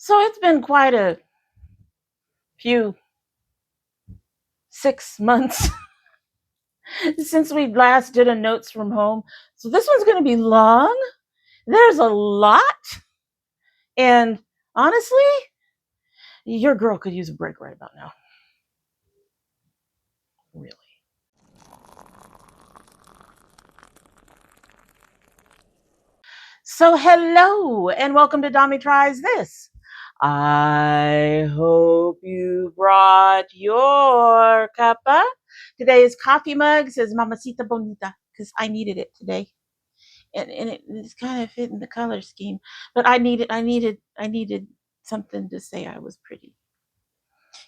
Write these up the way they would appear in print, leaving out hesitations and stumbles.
So it's been quite a few 6 months since we last did a notes from home. So this one's going to be long. There's a lot. And honestly, your girl could use a break right about now. Really. So hello and welcome to Domytriesthis This. I hope you brought your cuppa. Today's coffee mug says Mamacita Bonita because I needed it today. And it's kind of fit in the color scheme. But I needed something to say I was pretty.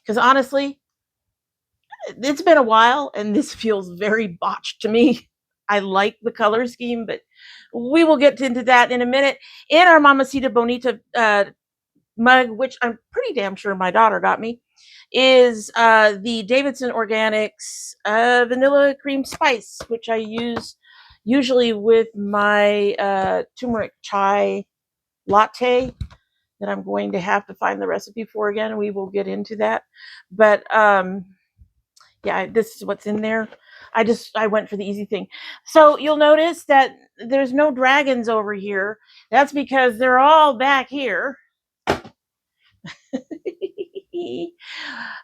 Because honestly, it's been a while and this feels very botched to me. I like the color scheme, but we will get into that in a minute. In our Mamacita Bonita mug, which I'm pretty damn sure my daughter got me, is the Davidson Organics vanilla cream spice, which I use usually with my turmeric chai latte that I'm going to have to find the recipe for again. We will get into that. But yeah, this is what's in there. I went for the easy thing. So you'll notice that there's no dragons over here. That's because they're all back here.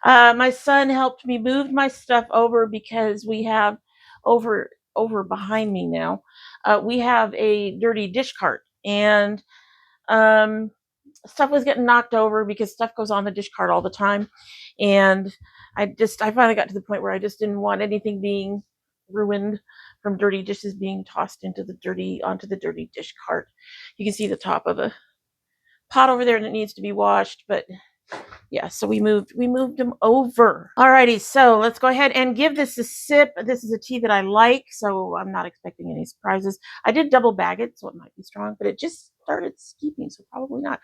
My son helped me move my stuff over because we have over behind me now. We have a dirty dish cart, and stuff was getting knocked over because stuff goes on the dish cart all the time. And I finally got to the point where I just didn't want anything being ruined from dirty dishes being tossed onto the dirty dish cart. You can see the top of a pot over there that needs to be washed, but yeah, so we moved them over. Alrighty, so let's go ahead and give this a sip. This is a tea that I like, so I'm not expecting any surprises. I did double bag it, so it might be strong, but it just started steeping, so probably not.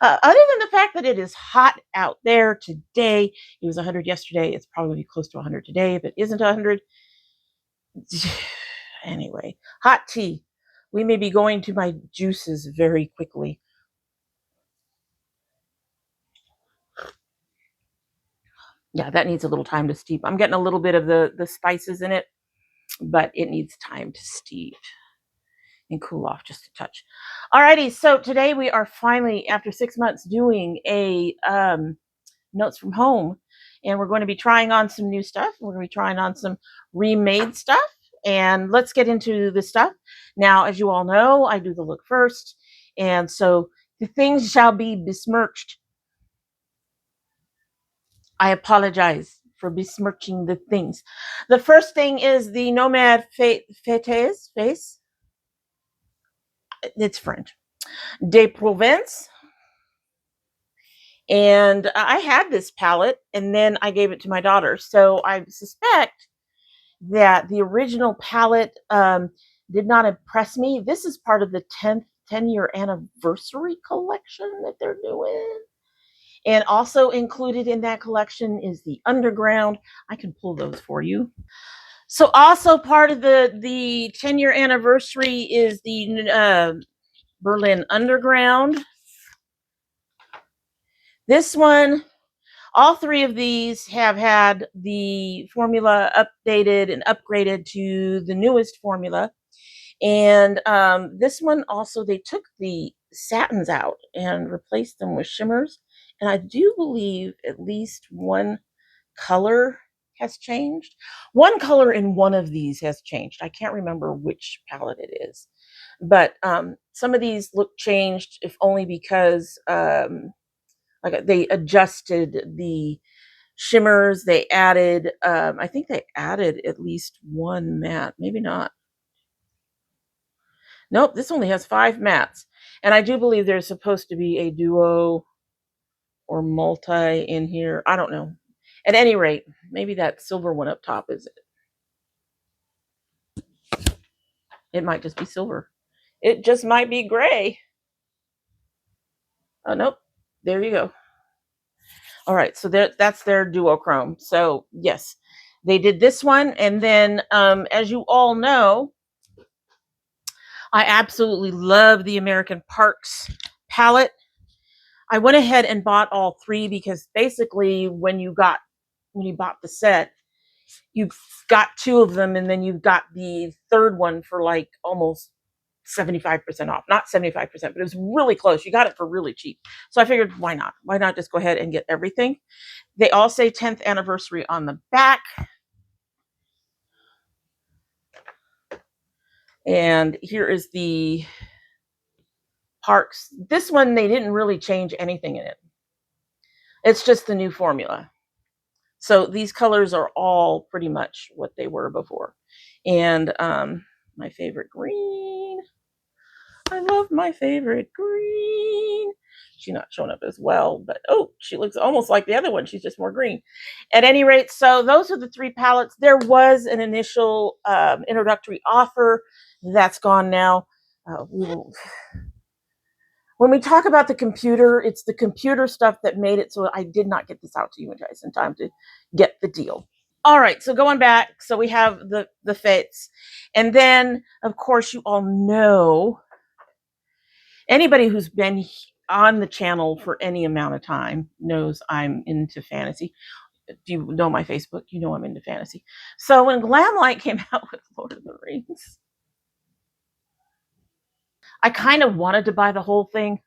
Other than the fact that it is hot out there today, it was 100 yesterday. It's probably close to 100 today. If it isn't 100, anyway, hot tea. We may be going to my juices very quickly. Yeah, that needs a little time to steep. I'm getting a little bit of the spices in it, but it needs time to steep and cool off just a touch. Alrighty, so today we are finally, after 6 months, doing a notes from home, and we're going to be trying on some new stuff. We're going to be trying on some remade stuff, and let's get into the stuff. Now, as you all know, I do the look first, and so the things shall be besmirched. I apologize for besmirching the things. The first thing is the Nomad face. It's French. De Provence. And I had this palette, and then I gave it to my daughter. So I suspect that the original palette did not impress me. This is part of the 10-year anniversary collection that they're doing. And also included in that collection is the Underground. I can pull those for you. So also part of the 10-year anniversary is the Berlin Underground. This one, all three of these have had the formula updated and upgraded to the newest formula. And this one also, they took the satins out and replaced them with shimmers. And I do believe at least one color has changed. One color in one of these has changed. I can't remember which palette it is. But some of these look changed, if only because like they adjusted the shimmers. They added, I think they added at least one matte. Maybe not. Nope, this only has 5 mattes. And I do believe there's supposed to be a duo or multi in here. I don't know. At any rate, maybe that silver one up top is it. It might just be silver. It just might be gray. Oh, nope. There you go. All right, so that's their duochrome. So yes, they did this one. And then as you all know, I absolutely love the American Parks palette. I went ahead and bought all three because basically when you bought the set, you got two of them, and then you've got the third one for like almost 75% off. Not 75%, but it was really close. You got it for really cheap. So I figured, why not? Why not just go ahead and get everything? They all say 10th anniversary on the back. And here is the Parks. This one, they didn't really change anything in it. It's just the new formula. So these colors are all pretty much what they were before. And my favorite green. I love my favorite green. She's not showing up as well, but oh, she looks almost like the other one. She's just more green. At any rate, so those are the three palettes. There was an initial introductory offer. That's gone now. When we talk about the computer, it's the computer stuff that made it so I did not get this out to you guys in time to get the deal. All right, so going back, so we have the fits. And then, of course, you all know, anybody who's been on the channel for any amount of time knows I'm into fantasy. Do you know my Facebook? You know I'm into fantasy. So when Glamlite came out with Lord of the Rings, I kind of wanted to buy the whole thing,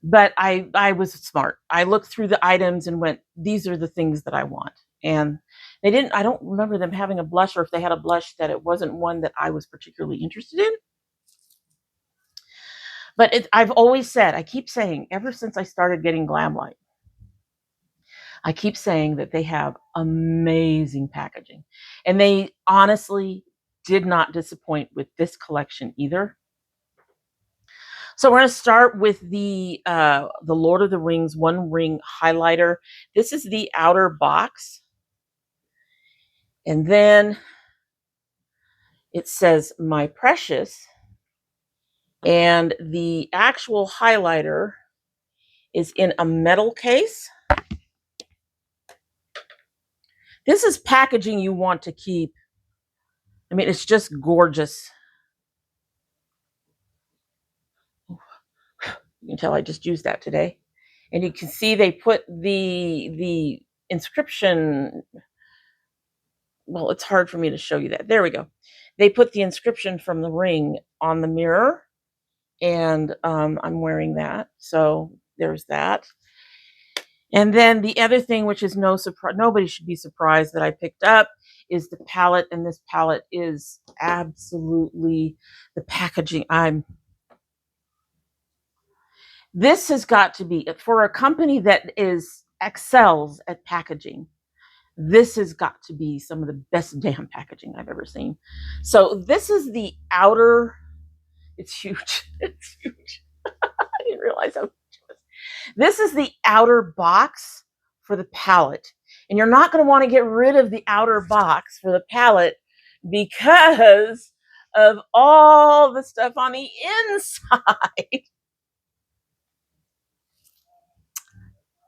but I was smart. I looked through the items and went, these are the things that I want. And they didn't, I don't remember them having a blush, or if they had a blush, that it wasn't one that I was particularly interested in. But I've always said, I keep saying, ever since I started getting Glamlite, I keep saying that they have amazing packaging. And they honestly did not disappoint with this collection either. So we're going to start with the Lord of the Rings One Ring highlighter. This is the outer box. And then it says, My Precious. And the actual highlighter is in a metal case. This is packaging you want to keep. I mean, it's just gorgeous. You can tell I just used that today. And you can see they put the inscription. Well, it's hard for me to show you that. There we go. They put the inscription from the ring on the mirror, and I'm wearing that. So there's that. And then the other thing, which is no surprise, nobody should be surprised that I picked up, is the palette. And this palette is absolutely the packaging. This has got to be, for a company that excels at packaging, this has got to be some of the best damn packaging I've ever seen. So this is the outer, it's huge. It's huge. I didn't realize how huge it was. This is the outer box for the palette. And you're not going to want to get rid of the outer box for the palette because of all the stuff on the inside.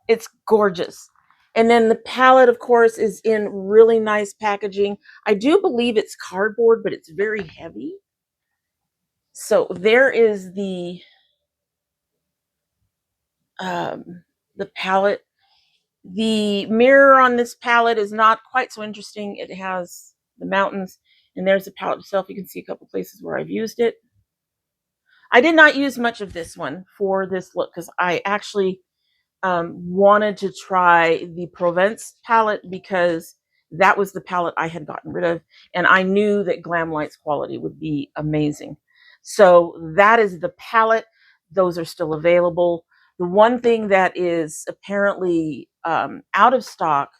It's gorgeous. And then the palette, of course, is in really nice packaging. I do believe it's cardboard, but it's very heavy. So there is the palette. The mirror on this palette is not quite so interesting. It has the mountains, and there's the palette itself. You can see a couple places where I've used it. I did not use much of this one for this look because I actually wanted to try the Provence palette because that was the palette I had gotten rid of, and I knew that Glamlite's quality would be amazing. So that is the palette. Those are still available. The one thing that is apparently out of stock,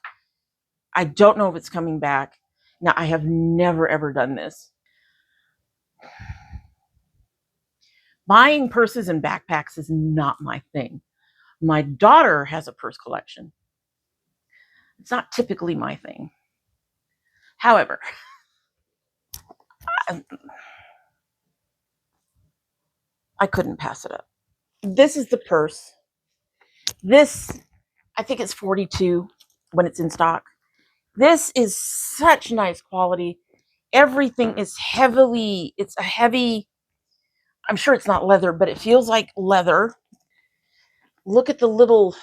I don't know if it's coming back. Now, I have never, ever done this. Buying purses and backpacks is not my thing. My daughter has a purse collection. It's not typically my thing. However, I couldn't pass it up. This is the purse. This, I think it's 42 when it's in stock. This is such nice quality. Everything is heavily, it's a heavy, I'm sure it's not leather, but it feels like leather. look at the little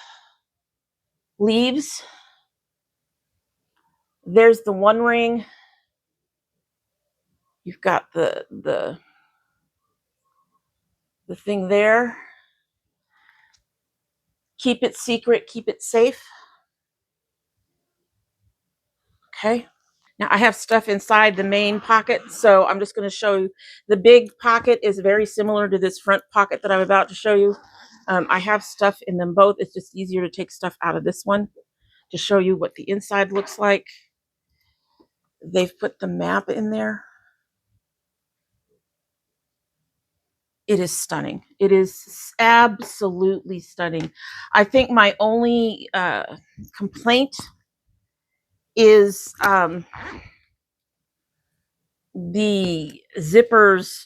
leaves. There's the one ring. You've got the thing there. Keep it secret, keep it safe. Okay. Now I have stuff inside the main pocket, so I'm just going to show you. The big pocket is very similar to this front pocket that I'm about to show you. I have stuff in them both. It's just easier to take stuff out of this one to show you what the inside looks like. They've put the map in there. It is stunning. It is absolutely stunning. I think my only complaint is the zippers.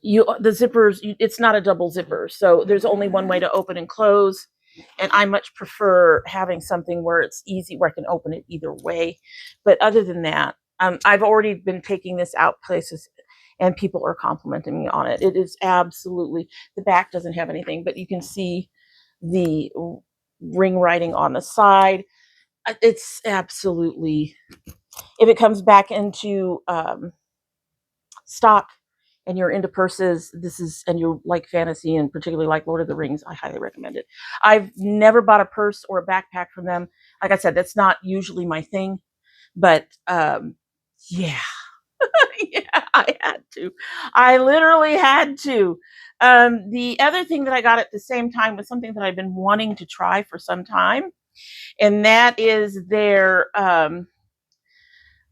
The zippers, it's not a double zipper, so there's only one way to open and close, and I much prefer having something where it's easy, where I can open it either way. But other than that, I've already been taking this out places and people are complimenting me on it. It is absolutely, the back doesn't have anything, but you can see the ring writing on the side. It's absolutely, if it comes back into stock and you're into purses, this is, and you like fantasy and particularly like Lord of the Rings, I highly recommend it. I've never bought a purse or a backpack from them. Like I said, that's not usually my thing, but yeah. Yeah, I had to. I literally had to. The other thing that I got at the same time was something that I've been wanting to try for some time, and that is their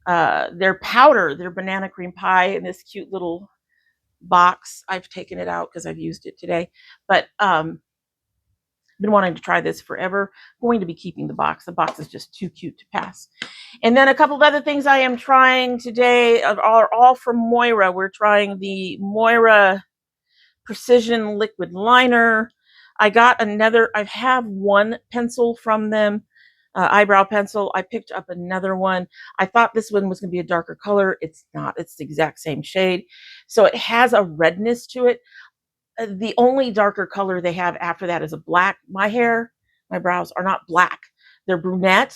powder, their banana cream pie in this cute little box. I've taken it out because I've used it today, but been wanting to try this forever. Going to be keeping the box. The box is just too cute to pass. And then a couple of other things I am trying today are all from MOIRA. We're trying the MOIRA Precision Liquid Liner. I have one pencil from them, eyebrow pencil. I picked up another one. I thought this one was going to be a darker color. It's not. It's the exact same shade. So it has a redness to it. The only darker color they have after that is a black. My brows are not black. They're brunette.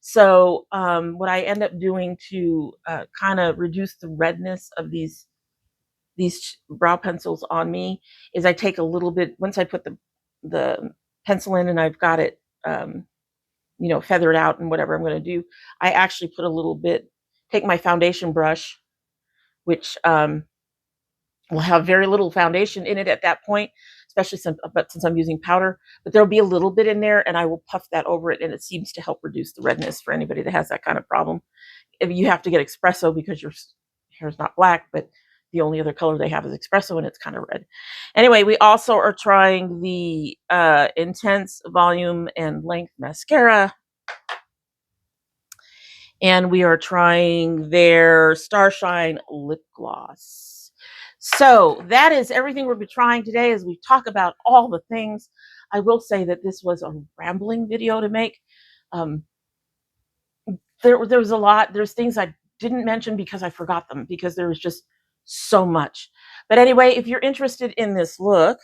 So what I end up doing to kind of reduce the redness of these brow pencils on me is I take a little bit, once I put the pencil in and I've got it, feathered out and whatever I'm going to do, I actually put a little bit, take my foundation brush, which will have very little foundation in it at that point, especially since I'm using powder, but there'll be a little bit in there and I will puff that over it, and it seems to help reduce the redness for anybody that has that kind of problem. If you have to get espresso because your hair is not black, but the only other color they have is espresso and it's kind of red. Anyway, we also are trying the Intense Volume and Length Mascara, and we are trying their Starshine Lip Gloss. So that is everything we'll be trying today as we talk about all the things. I will say that this was a rambling video to make. There was a lot. There's things I didn't mention because I forgot them, because there was just so much. But anyway, if you're interested in this look,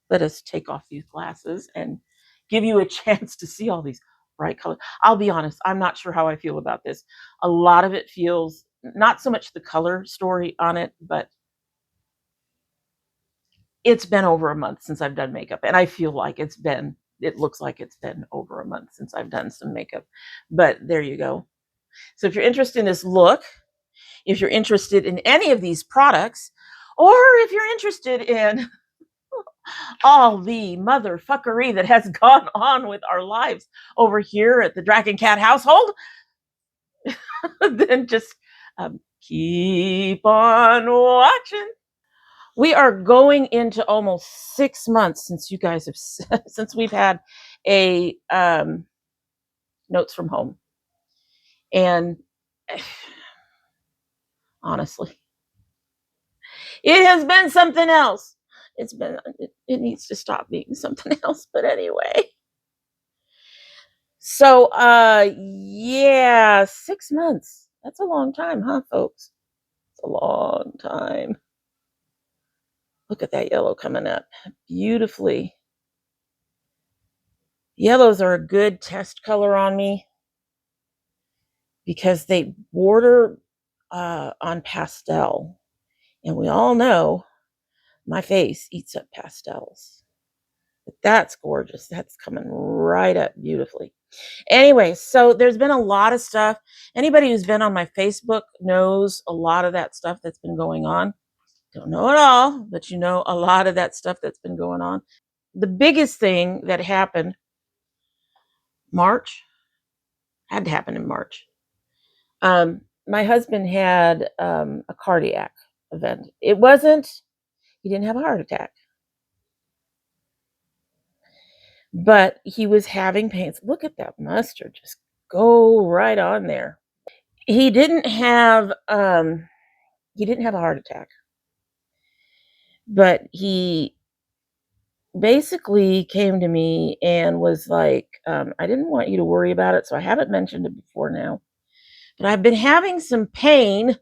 let us take off these glasses and give you a chance to see all these bright colors. I'll be honest, I'm not sure how I feel about this. A lot of it feels, not so much the color story on it, but it's been over a month since I've done makeup, and I feel like it looks like it's been over a month since I've done some makeup, but there you go. So if you're interested in this look, if you're interested in any of these products, or if you're interested in all the motherfuckery that has gone on with our lives over here at the Dragon Cat household, then just keep on watching. We are going into almost 6 months since you guys have since we've had a notes from home, and honestly, it has been something else. It needs to stop being something else. But anyway, so yeah, 6 months. That's a long time, huh, folks? It's a long time. Look at that yellow coming up beautifully. Yellows are a good test color on me because they border on pastel. And we all know my face eats up pastels. But that's gorgeous. That's coming right up beautifully. Anyway, so there's been a lot of stuff. Anybody who's been on my Facebook knows a lot of that stuff that's been going on. Don't know it all, but you know a lot of that stuff that's been going on. The biggest thing that happened March, had to happen in March. My husband had a cardiac event. He didn't have a heart attack, but he was having pains. Look at that mustard, just go right on there. He didn't have a heart attack, but he basically came to me and was like, I didn't want you to worry about it, so I haven't mentioned it before now, but I've been having some pain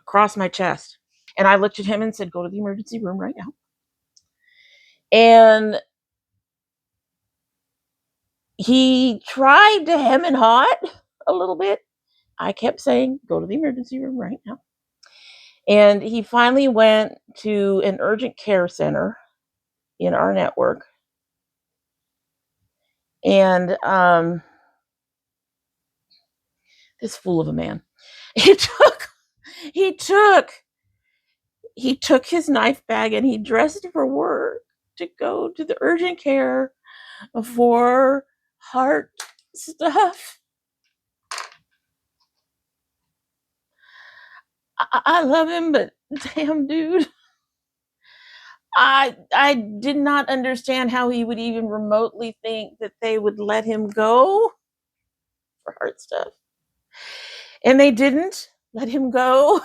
across my chest. And I looked at him and said, go to the emergency room right now. And he tried to hem and haw a little bit. I kept saying, go to the emergency room right now. And he finally went to an urgent care center in our network. And this fool of a man, he took his knife bag and he dressed for work to go to the urgent care for heart stuff. I love him, but damn, dude, I did not understand how he would even remotely think that they would let him go for heart stuff, and they didn't let him go.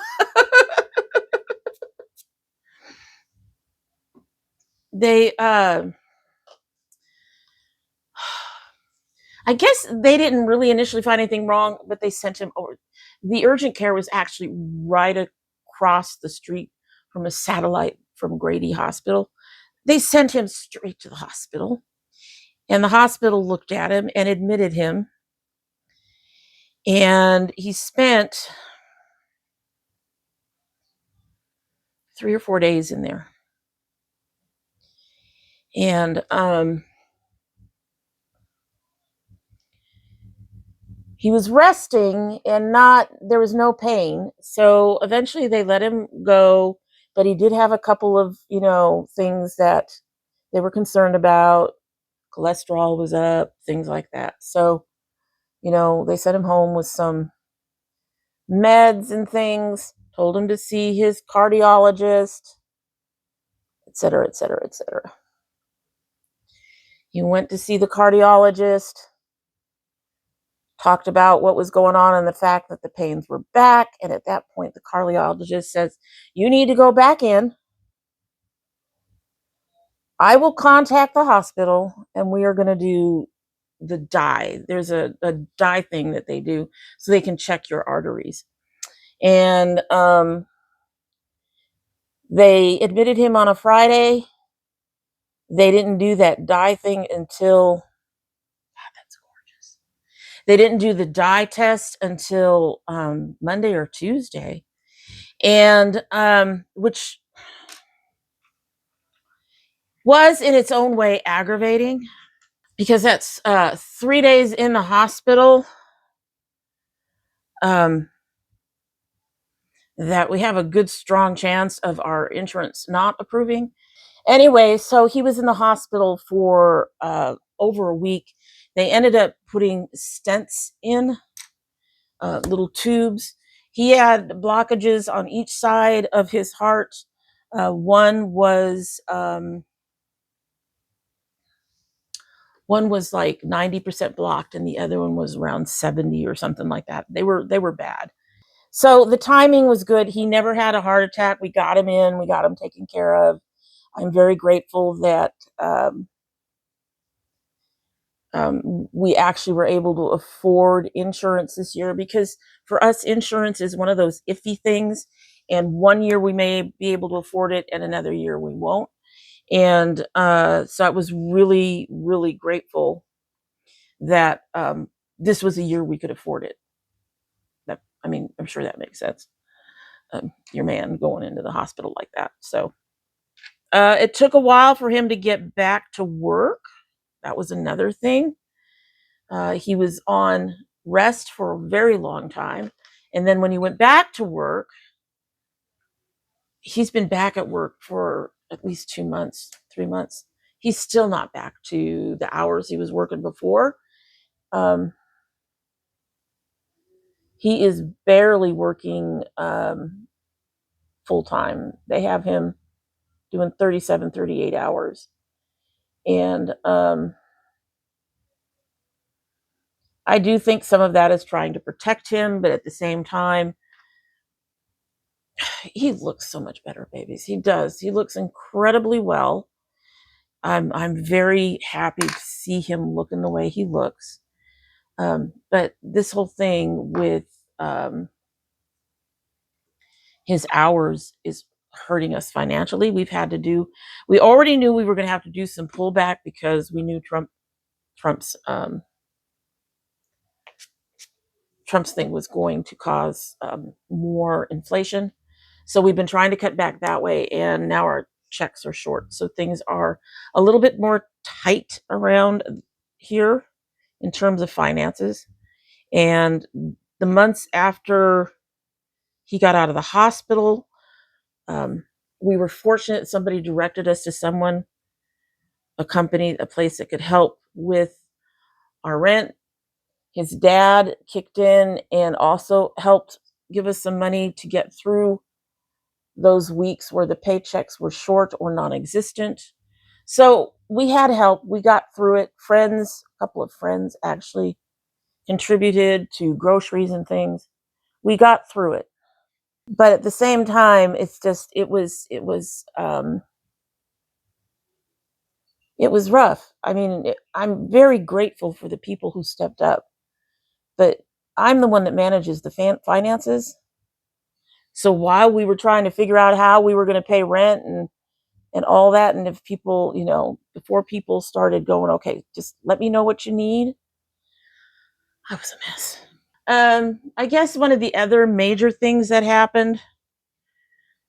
They, I guess they didn't really initially find anything wrong, but they sent him over. The urgent care was actually right across the street from a satellite from Grady Hospital. They sent him straight to the hospital, and the hospital looked at him and admitted him. And he spent 3 or 4 days in there. And he was resting and there was no pain. So eventually they let him go, but he did have a couple of, things that they were concerned about. Cholesterol was up, things like that. So, they sent him home with some meds and things, told him to see his cardiologist, et cetera, et cetera, et cetera. He went to see the cardiologist, talked about what was going on and the fact that the pains were back. And at that point, the cardiologist says, you need to go back in. I will contact the hospital and we are going to do the dye. There's a dye thing that they do so they can check your arteries. And they admitted him on a Friday. They didn't do that dye thing until, God, that's gorgeous. They didn't do the dye test until Monday or Tuesday. And which was in its own way aggravating, because that's 3 days in the hospital that we have a good strong chance of our insurance not approving. Anyway, so he was in the hospital for over a week. They ended up putting stents in, little tubes. He had blockages on each side of his heart. One was like 90% blocked, and the other one was around 70 or something like that. They were bad. So the timing was good. He never had a heart attack. We got him in. We got him taken care of. I'm very grateful that we actually were able to afford insurance this year, because for us, insurance is one of those iffy things. And one year we may be able to afford it, and another year we won't. And so I was really, really grateful that this was a year we could afford it. I'm sure that makes sense. Your man going into the hospital like that. So it took a while for him to get back to work. That was another thing. He was on rest for a very long time. And then when he went back to work, he's been back at work for at least 2 months, 3 months. He's still not back to the hours he was working before. He is barely working full time. They have him doing 37, 38 hours. And I do think some of that is trying to protect him, but at the same time, he looks so much better, babies. He does. He looks incredibly well. I'm very happy to see him looking the way he looks. But this whole thing with his hours is hurting us financially. We already knew we were going to have to do some pullback because we knew Trump's thing was going to cause more inflation. So we've been trying to cut back that way, and now our checks are short. So things are a little bit more tight around here in terms of finances. And the months after he got out of the hospital, we were fortunate somebody directed us to someone, a company, a place that could help with our rent. His dad kicked in and also helped give us some money to get through those weeks where the paychecks were short or non-existent. So we had help. We got through it. A couple of friends actually contributed to groceries and things. We got through it. But at the same time, it was rough. I'm very grateful for the people who stepped up, but I'm the one that manages the finances. So while we were trying to figure out how we were going to pay rent and all that, and if people, before people started going, okay, just let me know what you need, I was a mess. I guess one of the other major things that happened,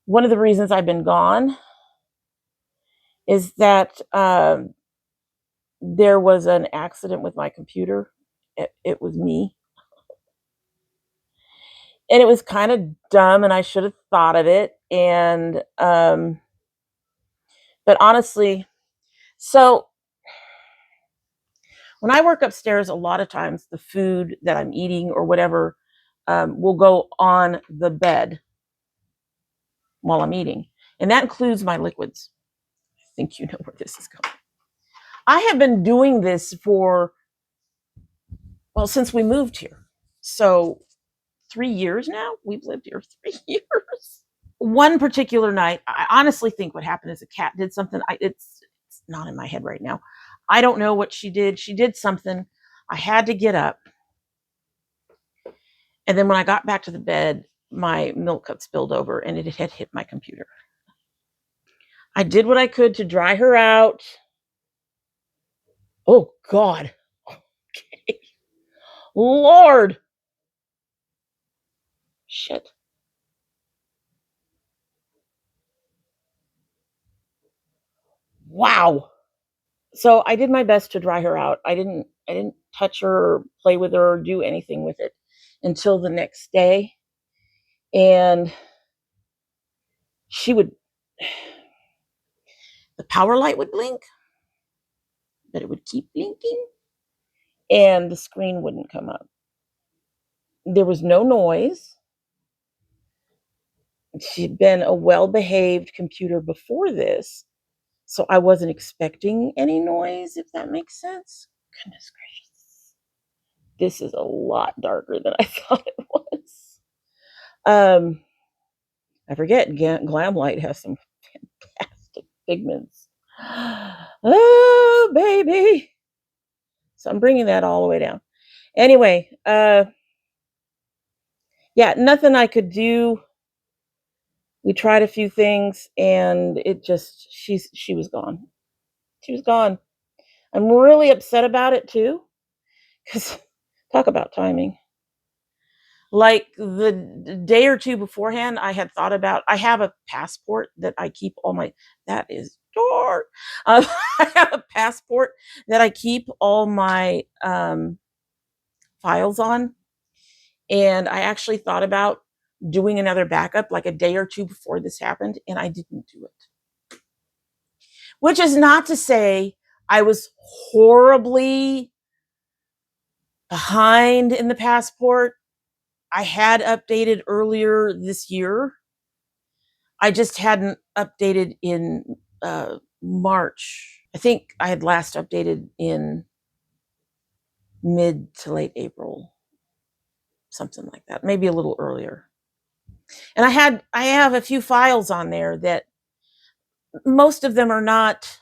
one of the reasons I've been gone, is that there was an accident with my computer. It was me. And it was kind of dumb, and I should have thought of it. And, but honestly, so when I work upstairs, a lot of times the food that I'm eating or whatever will go on the bed while I'm eating. And that includes my liquids. I think you know where this is going. I have been doing this since we moved here. So 3 years now. We've lived here 3 years. One particular night, I honestly think what happened is a cat did something. It's not in my head right now. I don't know what she did. She did something. I had to get up. And then when I got back to the bed, my milk cup spilled over and it had hit my computer. I did what I could to dry her out. Oh, God. Okay. Lord. Shit. Wow. So I did my best to dry her out. I didn't touch her or play with her or do anything with it until the next day. And the power light would blink, but it would keep blinking and the screen wouldn't come up. There was no noise. She'd been a well-behaved computer before this, so I wasn't expecting any noise, if that makes sense. Goodness gracious. This is a lot darker than I thought it was. I forget, Glamlite has some fantastic pigments. Oh, baby. So I'm bringing that all the way down. Anyway, yeah, nothing I could do We tried a few things, and it just she was gone. She was gone. I'm really upset about it too, because talk about timing. Like the day or two beforehand, I had thought about. I have a passport that I keep all my. That is dark. I have a passport that I keep all my files on, and I actually thought about doing another backup like a day or two before this happened, and I didn't do it. Which is not to say I was horribly behind in the passport. I had updated earlier this year. I just hadn't updated in March. I think I had last updated in mid to late April, something like that, maybe a little earlier. And I have a few files on there that most of them are not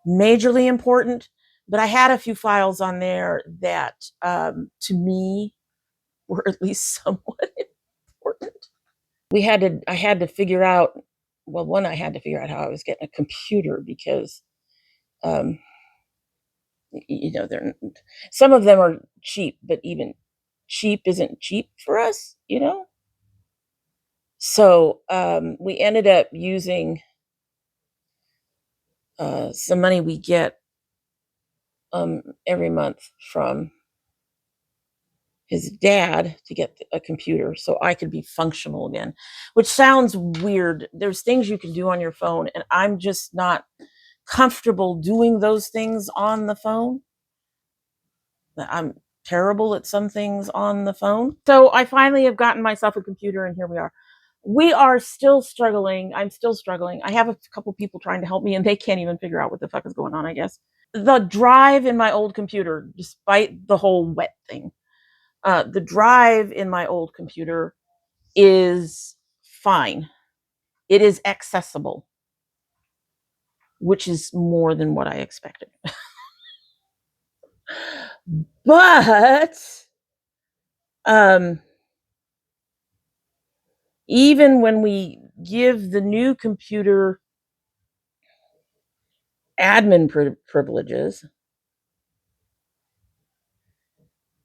majorly important, but I had a few files on there that to me were at least somewhat important. I had to figure out, well, one, I had to figure out how I was getting a computer because, um, they're, some of them are cheap, but even cheap isn't cheap for us, So we ended up using some money we get every month from his dad to get a computer so I could be functional again, which sounds weird. There's things you can do on your phone, and I'm just not comfortable doing those things on the phone. I'm terrible at some things on the phone. So I finally have gotten myself a computer, and here we are. We are still struggling. I'm still struggling. I have a couple people trying to help me, and they can't even figure out what the fuck is going on, I guess. The drive in my old computer, despite the whole wet thing, the drive in my old computer is fine. It is accessible, which is more than what I expected. But even when we give the new computer admin privileges,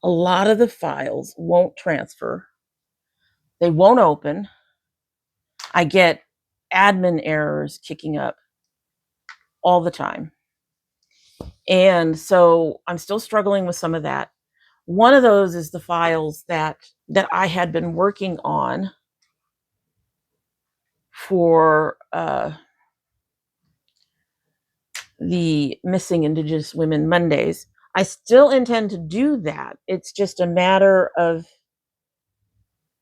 a lot of the files won't transfer. They won't open. I get admin errors kicking up all the time. And so I'm still struggling with some of that. One of those is the files that I had been working on for the Missing Indigenous Women Mondays. I still intend to do that. It's just a matter of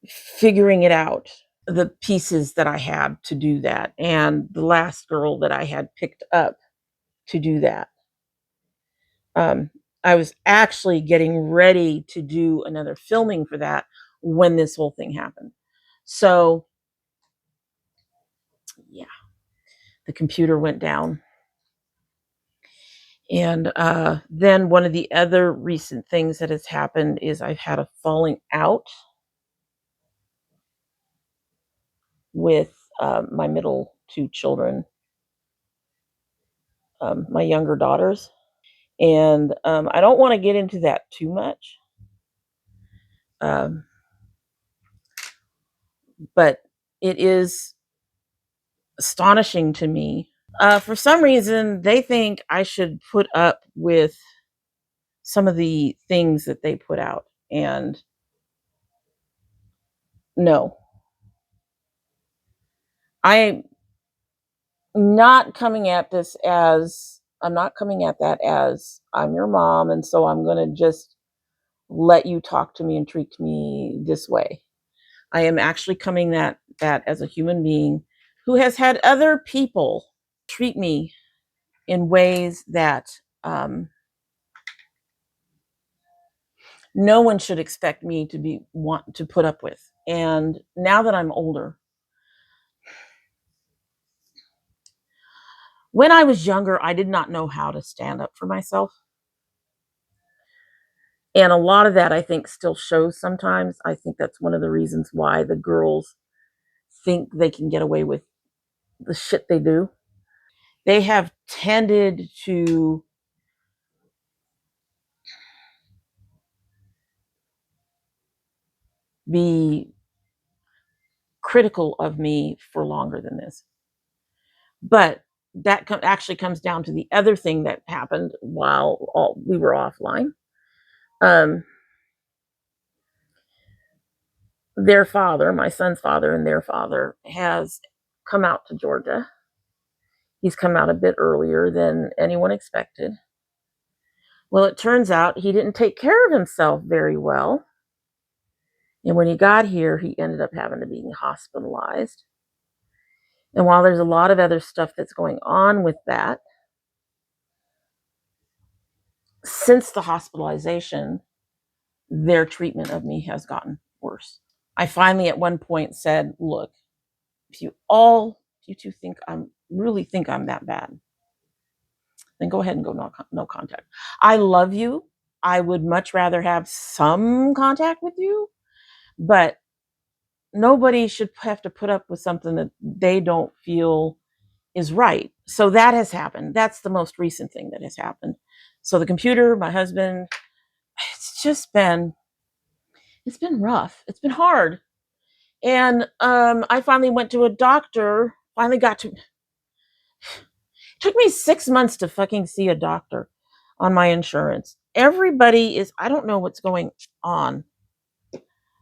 figuring it out, the pieces that I had to do that, and the last girl that I had picked up to do that. I was actually getting ready to do another filming for that when this whole thing happened. So, yeah, the computer went down. And then one of the other recent things that has happened is I've had a falling out with my middle two children, my younger daughters. And I don't want to get into that too much. But it is astonishing to me. For some reason, they think I should put up with some of the things that they put out. And no, I'm not coming at this as, I'm not coming at that as I'm your mom, and so I'm going to just let you talk to me and treat me this way. I am actually coming at that as a human being who has had other people treat me in ways that no one should expect me to want to put up with. And now that I'm older, when I was younger, I did not know how to stand up for myself. And a lot of that, I think, still shows sometimes. I think that's one of the reasons why the girls think they can get away with the shit they do. They have tended to be critical of me for longer than this. But that actually comes down to the other thing that happened while we were offline. Their father, my son's father, and their father has come out to Georgia. He's come out a bit earlier than anyone expected. Well, it turns out he didn't take care of himself very well. And when he got here, he ended up having to be hospitalized. And while there's a lot of other stuff that's going on with that, since the hospitalization, their treatment of me has gotten worse. I finally at one point said, look, if you two really think I'm that bad, then go ahead and go no contact. I love you. I would much rather have some contact with you, but nobody should have to put up with something that they don't feel is right. So that has happened. That's the most recent thing that has happened. So the computer, my husband, it's been rough. It's been hard. And I finally went to a doctor, it took me 6 months to fucking see a doctor on my insurance. I don't know what's going on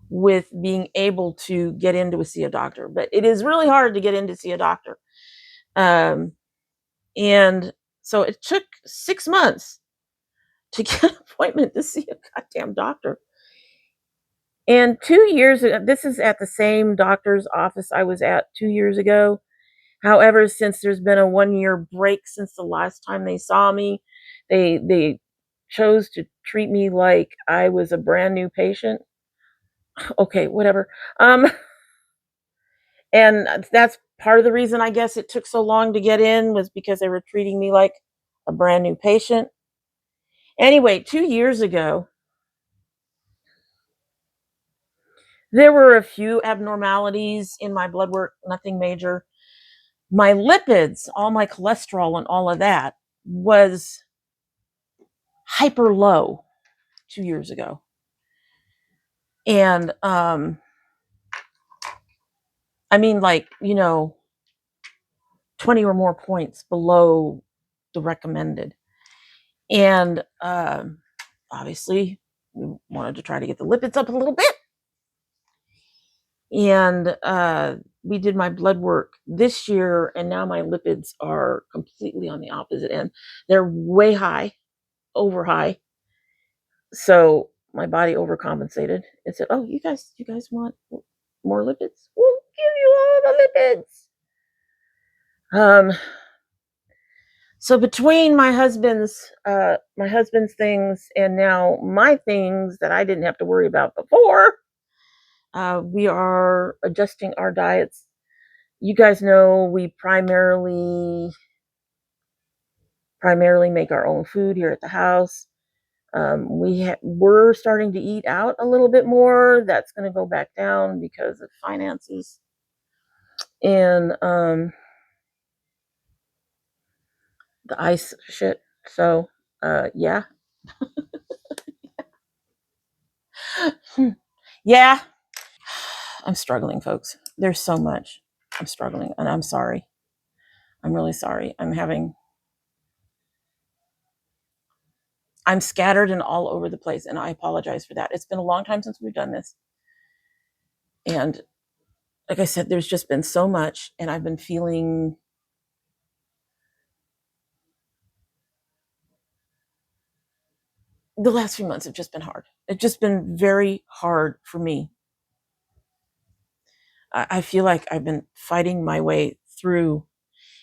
with being able to get in to see a doctor, but it is really hard to get in to see a doctor. And so it took 6 months to get an appointment to see a goddamn doctor. And 2 years ago, this is at the same doctor's office I was at 2 years ago. However, since there's been a 1-year break since the last time they saw me, they chose to treat me like I was a brand new patient. Okay, whatever. And that's part of the reason I guess it took so long to get in, was because they were treating me like a brand new patient. Anyway, 2 years ago, there were a few abnormalities in my blood work, nothing major. My lipids, all my cholesterol and all of that was hyper low 2 years ago. And I mean, like, 20 or more points below the recommended. And obviously, we wanted to try to get the lipids up a little bit. And we did my blood work this year, and now my lipids are completely on the opposite end. They're way high, over high. So my body overcompensated. It said, "Oh, you guys want more lipids? We'll give you all the lipids." So between my husband's things and now my things that I didn't have to worry about before, we are adjusting our diets. You guys know we primarily make our own food here at the house. We're starting to eat out a little bit more. That's going to go back down because of finances. And the ice shit. So, yeah. Yeah. I'm struggling, folks. There's so much. I'm struggling, and I'm sorry. I'm really sorry. I'm scattered and all over the place, and I apologize for that. It's been a long time since we've done this. And like I said, there's just been so much, and I've been feeling the last few months have just been hard. It's just been very hard for me. I feel like I've been fighting my way through,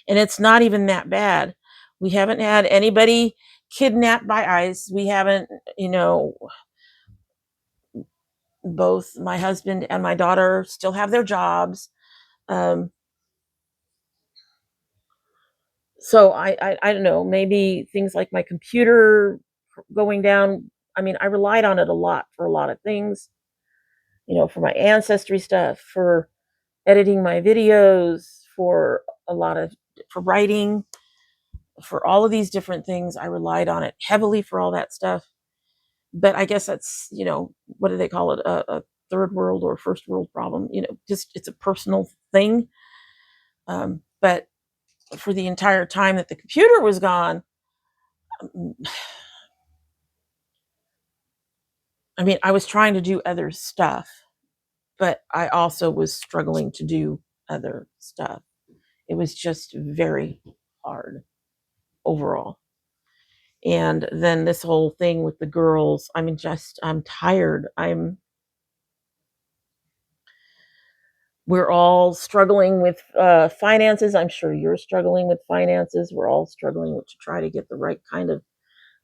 and it's not even that bad. We haven't had anybody kidnapped by ICE. We haven't, both my husband and my daughter still have their jobs. So I don't know, maybe things like my computer going down. I mean, I relied on it a lot for a lot of things, for my ancestry stuff, for editing my videos, for for writing, for all of these different things. I relied on it heavily for all that stuff. But I guess that's, what do they call it? A third world or first world problem. Just it's a personal thing. But for the entire time that the computer was gone, I mean, I was trying to do other stuff, but I also was struggling to do other stuff. It was just very hard overall. And then this whole thing with the girls, I mean, I'm tired. We're all struggling with finances. I'm sure you're struggling with finances. We're all struggling to try to get the right kind of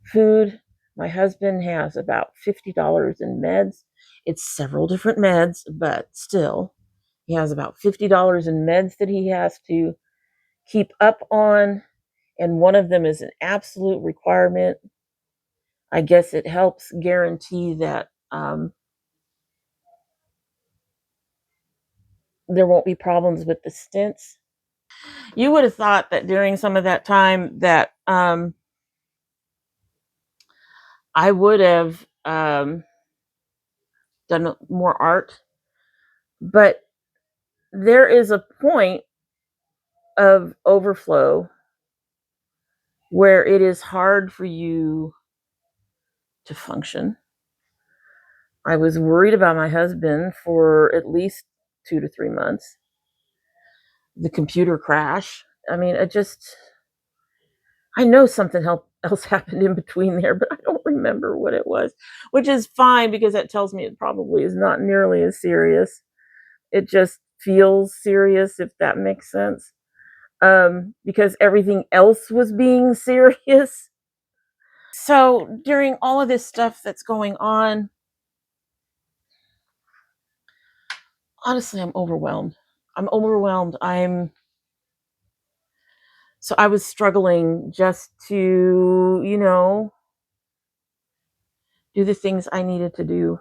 food. My husband has about $50 in meds. It's several different meds, but still, he has about $50 in meds that he has to keep up on. And one of them is an absolute requirement. I guess it helps guarantee that there won't be problems with the stents. You would have thought that during some of that time that I would have done more art, but there is a point of overflow where it is hard for you to function. I was worried about my husband for at least 2 to 3 months. The computer crash. I mean, I know something else happened in between there, but I don't remember what it was, which is fine because that tells me it probably is not nearly as serious. It just feels serious, if that makes sense, because everything else was being serious. So during all of this stuff that's going on, honestly, I'm overwhelmed. So I was struggling just to, do the things I needed to do.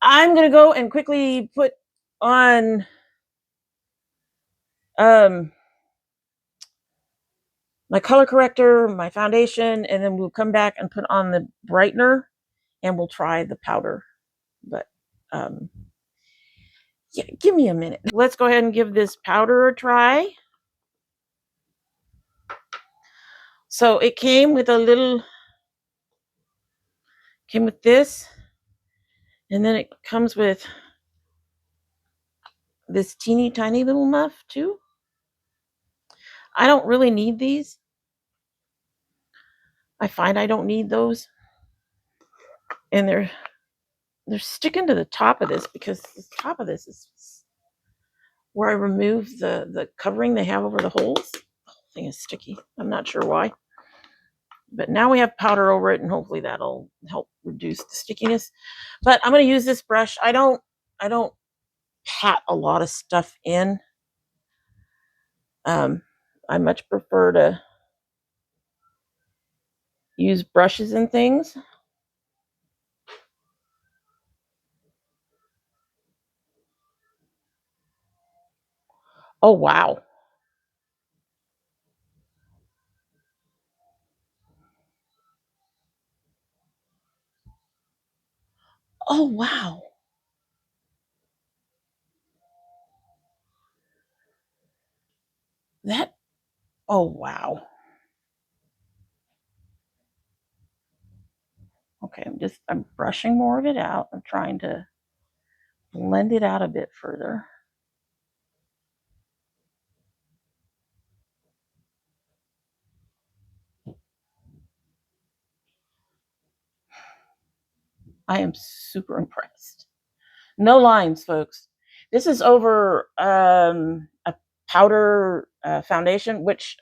I'm going to go and quickly put on my color corrector, my foundation, and then we'll come back and put on the brightener and we'll try the powder. But yeah, give me a minute. Let's go ahead and give this powder a try. So it came with this, and then it comes with this teeny tiny little muff too. I don't really need these. I find I don't need those. And they're sticking to the top of this because the top of this is where I remove the covering they have over the holes. The whole thing is sticky. I'm not sure why. But now we have powder over it, and hopefully that'll help reduce the stickiness. But I'm going to use this brush. I don't pat a lot of stuff in. I much prefer to use brushes and things. Oh, wow. Oh, wow. Oh, wow. Okay, I'm brushing more of it out. I'm trying to blend it out a bit further. I am super impressed. No lines, folks. This is over a powder foundation, which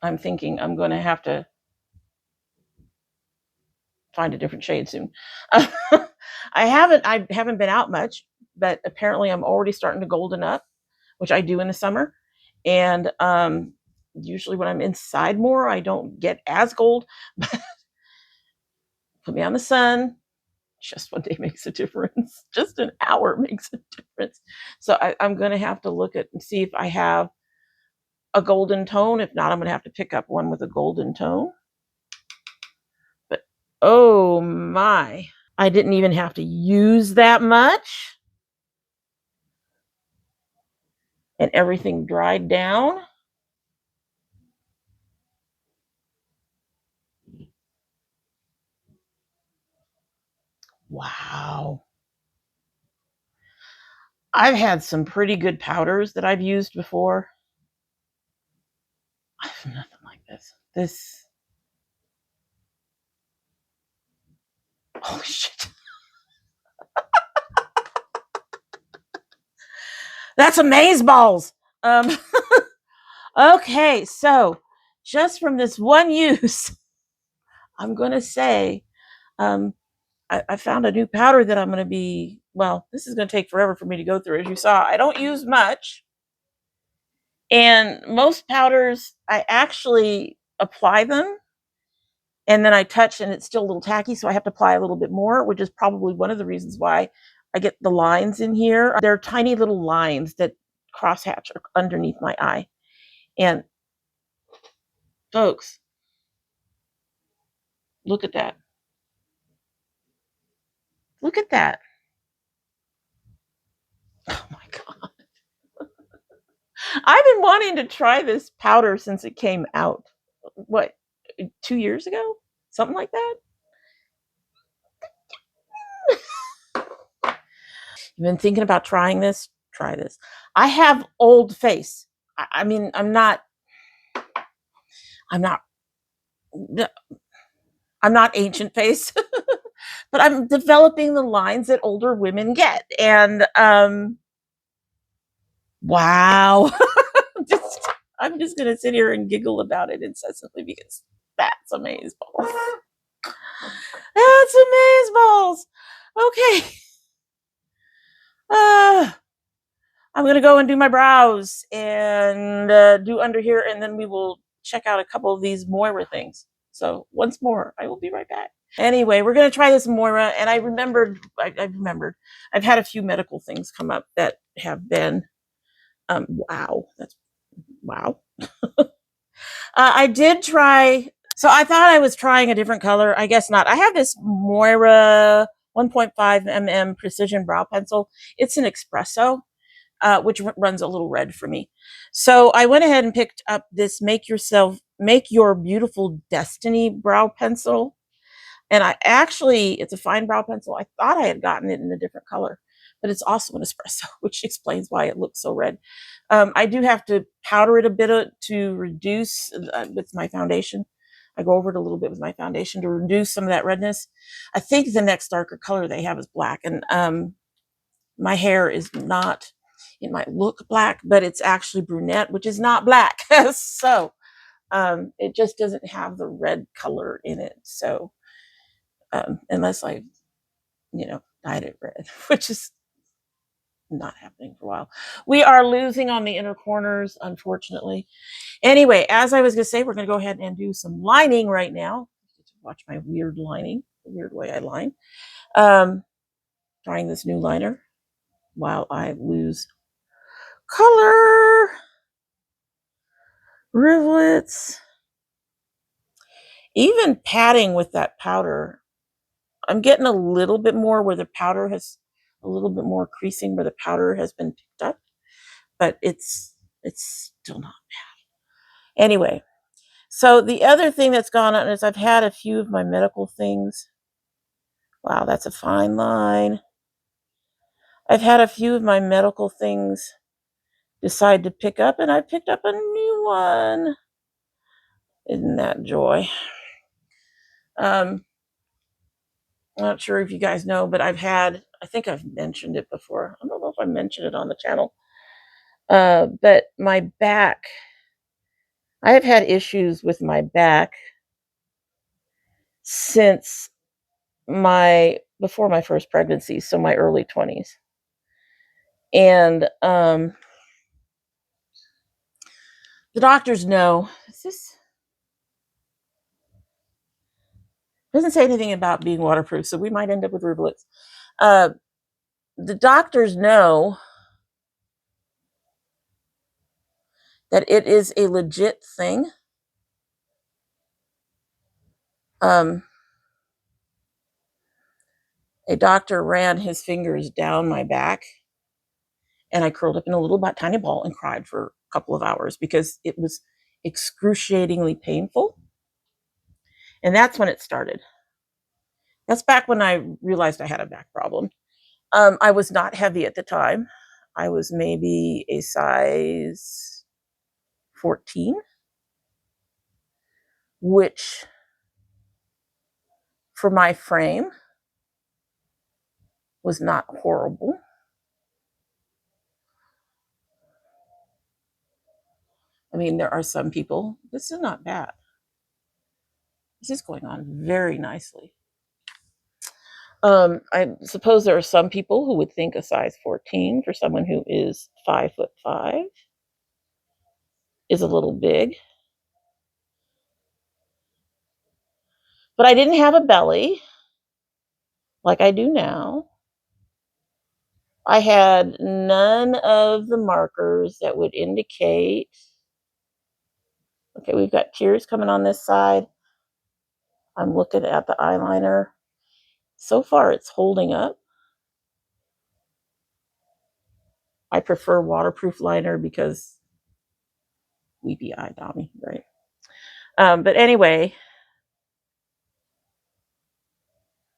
I'm thinking I'm going to have to find a different shade soon. I haven't been out much, but apparently I'm already starting to golden up, which I do in the summer. And usually when I'm inside more, I don't get as gold. Put me on the sun, just one day makes a difference. Just an hour makes a difference. So I'm going to have to look at and see if I have a golden tone. If not, I'm going to have to pick up one with a golden tone. But oh my, I didn't even have to use that much. And everything dried down. Wow. I've had some pretty good powders that I've used before. I have nothing like this. Holy shit. That's amazeballs. Okay, so just from this one use, I'm going to say I found a new powder that I'm going to be, well, this is going to take forever for me to go through. As you saw, I don't use much. And most powders, I actually apply them and then I touch and it's still a little tacky. So I have to apply a little bit more, which is probably one of the reasons why I get the lines in here. They're tiny little lines that crosshatch underneath my eye. And folks, look at that. Look at that. Oh my God. I've been wanting to try this powder since it came out. What, 2 years ago? Something like that? You've been thinking about trying this? Try this. I have old face. I mean, I'm not ancient face, but I'm developing the lines that older women get. And wow. I'm just gonna sit here and giggle about it incessantly because that's amazeballs. That's amazeballs. Okay. I'm gonna go and do my brows and do under here, and then we will check out a couple of these MOIRA things. So once more, I will be right back. Anyway, we're gonna try this MOIRA, and I remembered I've had a few medical things come up that have been wow. That's wow. I did try. So I thought I was trying a different color. I guess not. I have this MOIRA 1.5 mm precision brow pencil. It's an espresso, which runs a little red for me. So I went ahead and picked up this Make Your Beautiful Destiny brow pencil. And it's a fine brow pencil. I thought I had gotten it in a different color, but it's also an espresso, which explains why it looks so red. I do have to powder it a bit to reduce with my foundation. I go over it a little bit with my foundation to reduce some of that redness. I think the next darker color they have is black. And my hair is not, it might look black, but it's actually brunette, which is not black. So it just doesn't have the red color in it. So unless I, dyed it red, which is not happening for a while. We are losing on the inner corners, unfortunately. Anyway, as I was going to say, we're going to go ahead and do some lining right now. Watch my weird lining, the weird way I line. Trying this new liner while I lose color. Rivulets. Even patting with that powder, I'm getting a little bit more where the powder has a little bit more creasing where the powder has been picked up, but it's still not bad. Anyway, so the other thing that's gone on is I've had a few of my medical things. Wow, that's a fine line. I've had a few of my medical things decide to pick up, and I picked up a new one. Isn't that joy? I'm not sure if you guys know, but I think I've mentioned it before. I don't know if I mentioned it on the channel. But my back, I have had issues with my back since before my first pregnancy, so my early 20s. And the doctors know, Doesn't say anything about being waterproof, so we might end up with rivulets. The doctors know that it is a legit thing. A doctor ran his fingers down my back, and I curled up in a little tiny ball and cried for a couple of hours because it was excruciatingly painful. And that's when it started. That's back when I realized I had a back problem. I was not heavy at the time. I was maybe a size 14, which for my frame was not horrible. I mean, there are some people, this is not bad. This is going on very nicely. I suppose there are some people who would think a size 14 for someone who is 5'5" is a little big. But I didn't have a belly like I do now. I had none of the markers that would indicate. Okay, we've got tears coming on this side. I'm looking at the eyeliner. So far, it's holding up. I prefer waterproof liner because weepy eye, Dommy, right? But anyway,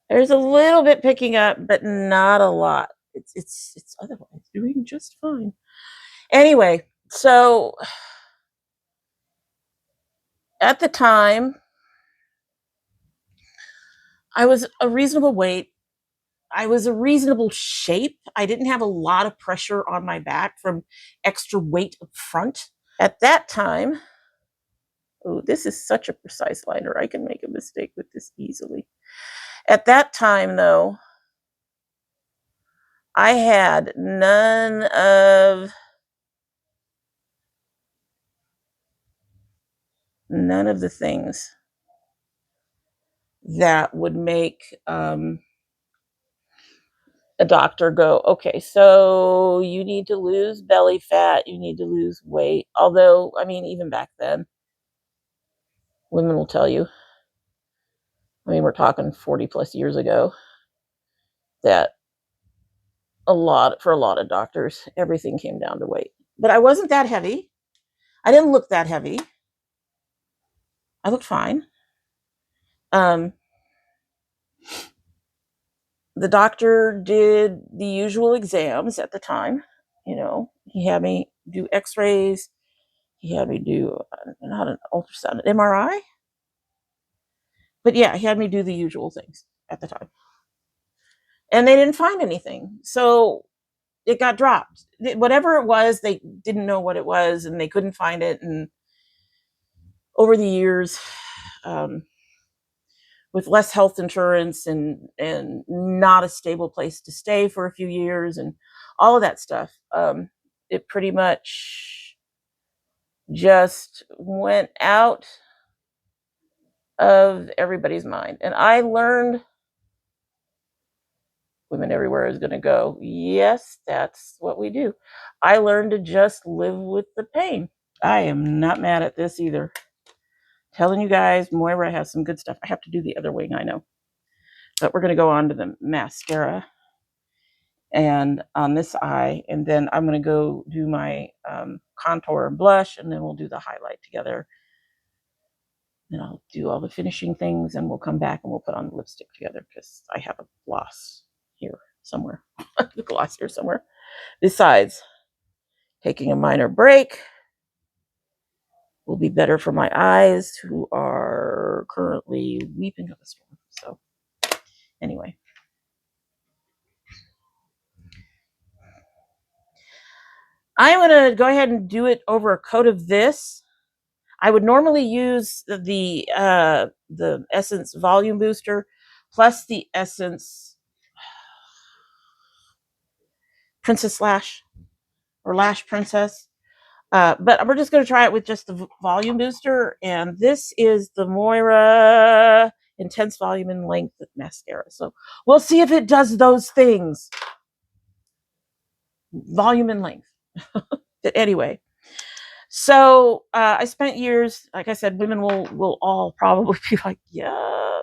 there's a little bit picking up, but not a lot. It's otherwise doing just fine. Anyway, so at the time, I was a reasonable weight. I was a reasonable shape. I didn't have a lot of pressure on my back from extra weight up front. At that time, oh, this is such a precise liner. I can make a mistake with this easily. At that time, though, I had none of the things that would make a doctor go, okay, so you need to lose belly fat, you need to lose weight. Although, I mean, even back then, women will tell you, I mean, we're talking 40 plus years ago, that for a lot of doctors, everything came down to weight. But I wasn't that heavy. I didn't look that heavy. I looked fine. The doctor did the usual exams at the time. You know, he had me do x-rays. He had me do, not an ultrasound, an MRI. But yeah, he had me do the usual things at the time. And they didn't find anything. So it got dropped. Whatever it was, they didn't know what it was and they couldn't find it. And over the years, with less health insurance and not a stable place to stay for a few years and all of that stuff, it pretty much just went out of everybody's mind. And I learned Women Everywhere is going to go, yes, that's what we do. I learned to just live with the pain. I am not mad at this either. Telling you guys, MOIRA has some good stuff. I have to do the other wing, I know. But we're going to go on to the mascara and on this eye, and then I'm going to go do my contour and blush, and then we'll do the highlight together. Then I'll do all the finishing things, and we'll come back and we'll put on the lipstick together because I have a gloss here somewhere. The gloss here somewhere. Besides, taking a minor break will be better for my eyes, who are currently weeping up a storm. So, anyway. I'm going to go ahead and do it over a coat of this. I would normally use the Essence Volume Booster plus the Essence Princess Lash or Lash Princess. But we're just going to try it with just the Volume Booster. And this is the MOIRA intense volume and length mascara. So we'll see if it does those things. Volume and length. Anyway, so I spent years, like I said, women will all probably be like, yeah,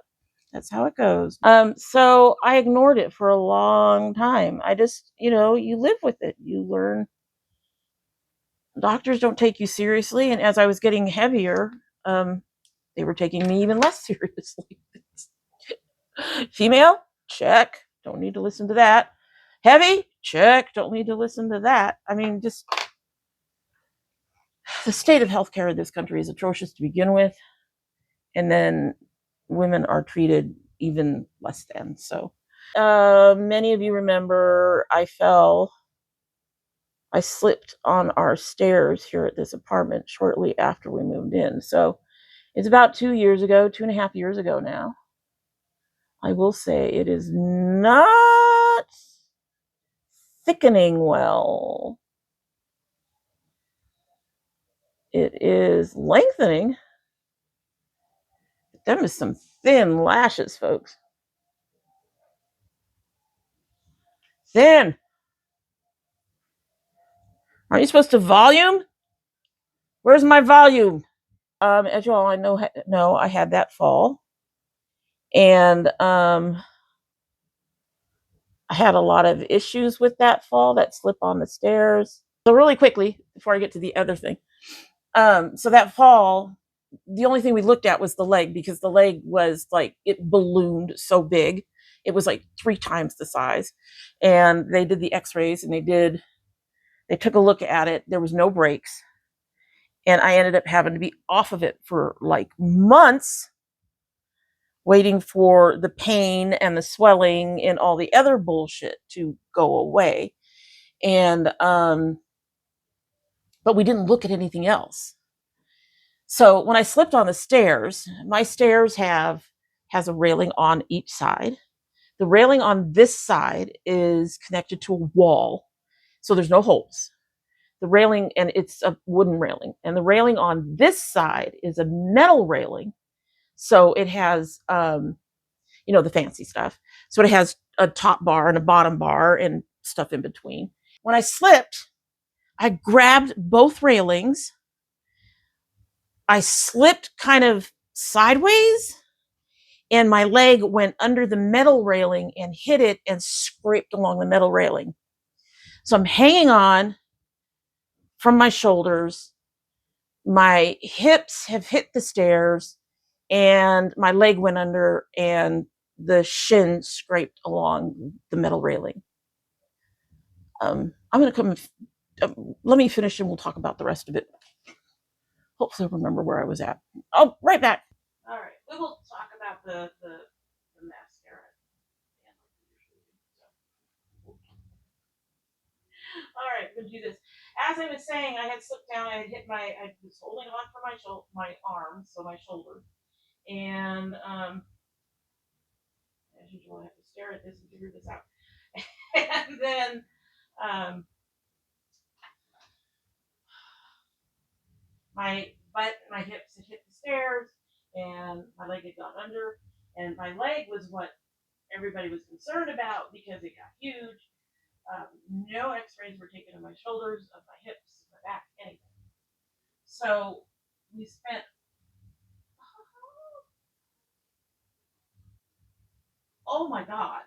that's how it goes. So I ignored it for a long time. I just, you live with it. You learn. Doctors don't take you seriously. And as I was getting heavier, they were taking me even less seriously. Female? Check. Don't need to listen to that. Heavy? Check. Don't need to listen to that. I mean, just the state of healthcare in this country is atrocious to begin with. And then women are treated even less than. So many of you remember I slipped on our stairs here at this apartment shortly after we moved in. So it's about 2.5 years ago now. I will say it is not thickening well. It is lengthening. Them is some thin lashes, folks. Thin. Aren't you supposed to volume? Where's my volume? As you all know, I had that fall. And I had a lot of issues with that fall, that slip on the stairs. So really quickly, before I get to the other thing. So that fall, the only thing we looked at was the leg, because the leg was like, it ballooned so big. It was like 3 times the size. And they did the x-rays and they took a look at it. There was no breaks. And I ended up having to be off of it for like months, waiting for the pain and the swelling and all the other bullshit to go away. And, but we didn't look at anything else. So when I slipped on the stairs, my stairs has a railing on each side. The railing on this side is connected to a wall, so there's no holes. The railing, and it's a wooden railing, and the railing on this side is a metal railing. So it has, the fancy stuff. So it has a top bar and a bottom bar and stuff in between. When I slipped, I grabbed both railings. I slipped kind of sideways, and my leg went under the metal railing and hit it and scraped along the metal railing. So I'm hanging on from my shoulders. My hips have hit the stairs, and my leg went under, and the shin scraped along the metal railing. I'm going to come, let me finish and we'll talk about the rest of it. Hopefully I'll remember where I was at. Oh, right back. All right, we will talk about the mascara. All right, we'll do this. As I was saying, I had slipped down. I was holding on for my arm, so my shoulder. And as usual, I have to stare at this and figure this out. And then my butt, my hips had hit the stairs, and my leg had gone under. And my leg was what everybody was concerned about because it got huge. No x-rays were taken of my shoulders, of my hips, my back, anything. So we spent, oh my God.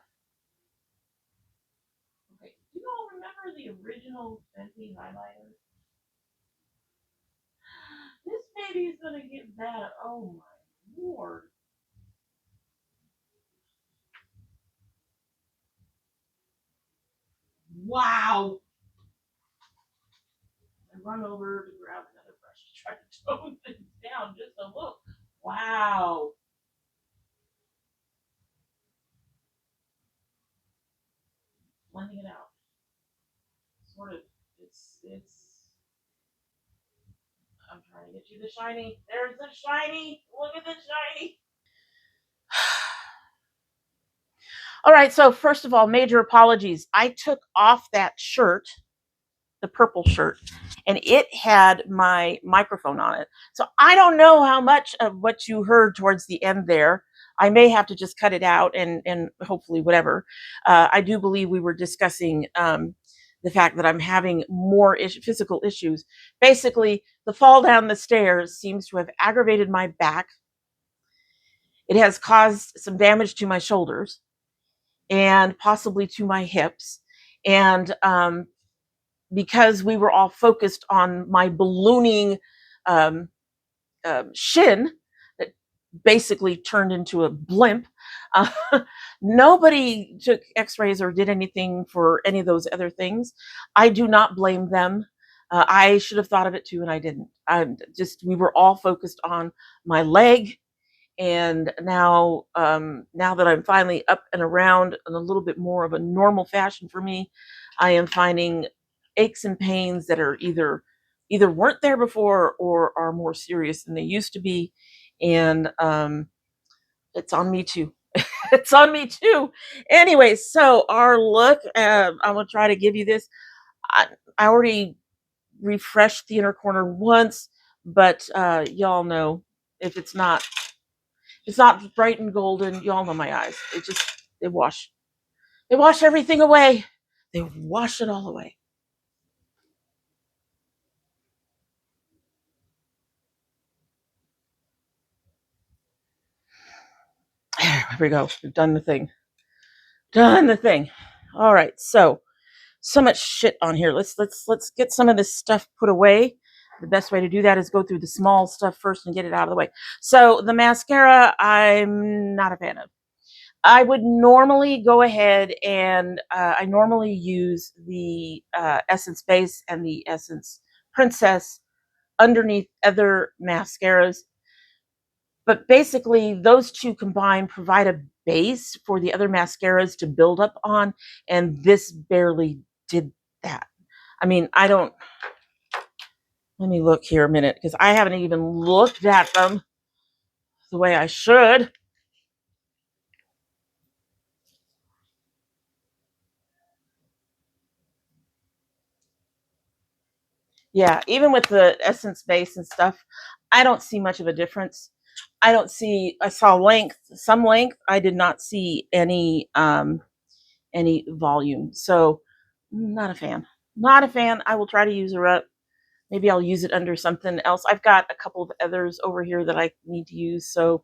Okay, do you all remember the original Fenty highlighter? This baby is going to get bad. Oh my Lord. Wow. I run over to grab another brush to try to tone things down just a little. Wow. Blending it out. Sort of. It's. I'm trying to get you the shiny. There's the shiny. Look at the shiny. All right. So first of all, major apologies. I took off that shirt, the purple shirt, and it had my microphone on it. So I don't know how much of what you heard towards the end there I may have to just cut it out and hopefully whatever. I do believe we were discussing the fact that I'm having more physical issues. Basically, the fall down the stairs seems to have aggravated my back. It has caused some damage to my shoulders and possibly to my hips. And because we were all focused on my ballooning um, shin that basically turned into a blimp, uh, nobody took x-rays or did anything for any of those other things. I do not blame them. I should have thought of it too, and I didn't. We were all focused on my leg. And now that I'm finally up and around in a little bit more of a normal fashion for me, I am finding aches and pains that are either weren't there before or are more serious than they used to be. And it's on me too. It's on me too. Anyway, so our look, I'm gonna try to give you this. I already refreshed the inner corner once, but y'all know if it's not bright and golden. Y'all know my eyes. They wash. They wash everything away. They wash it all away. Here we go. We've done the thing. Done the thing. All right. So much shit on here. Let's get some of this stuff put away. The best way to do that is go through the small stuff first and get it out of the way. So the mascara, I'm not a fan of. I would normally go ahead and I normally use the Essence Base and the Essence Princess underneath other mascaras. But basically, those two combined provide a base for the other mascaras to build up on, and this barely did that. I mean, I don't. Let me look here a minute because I haven't even looked at them the way I should. Yeah, even with the Essence Base and stuff, I don't see much of a difference. I saw length, some length. I did not see any volume. So not a fan. Not a fan. I will try to use her up. Maybe I'll use it under something else. I've got a couple of others over here that I need to use, so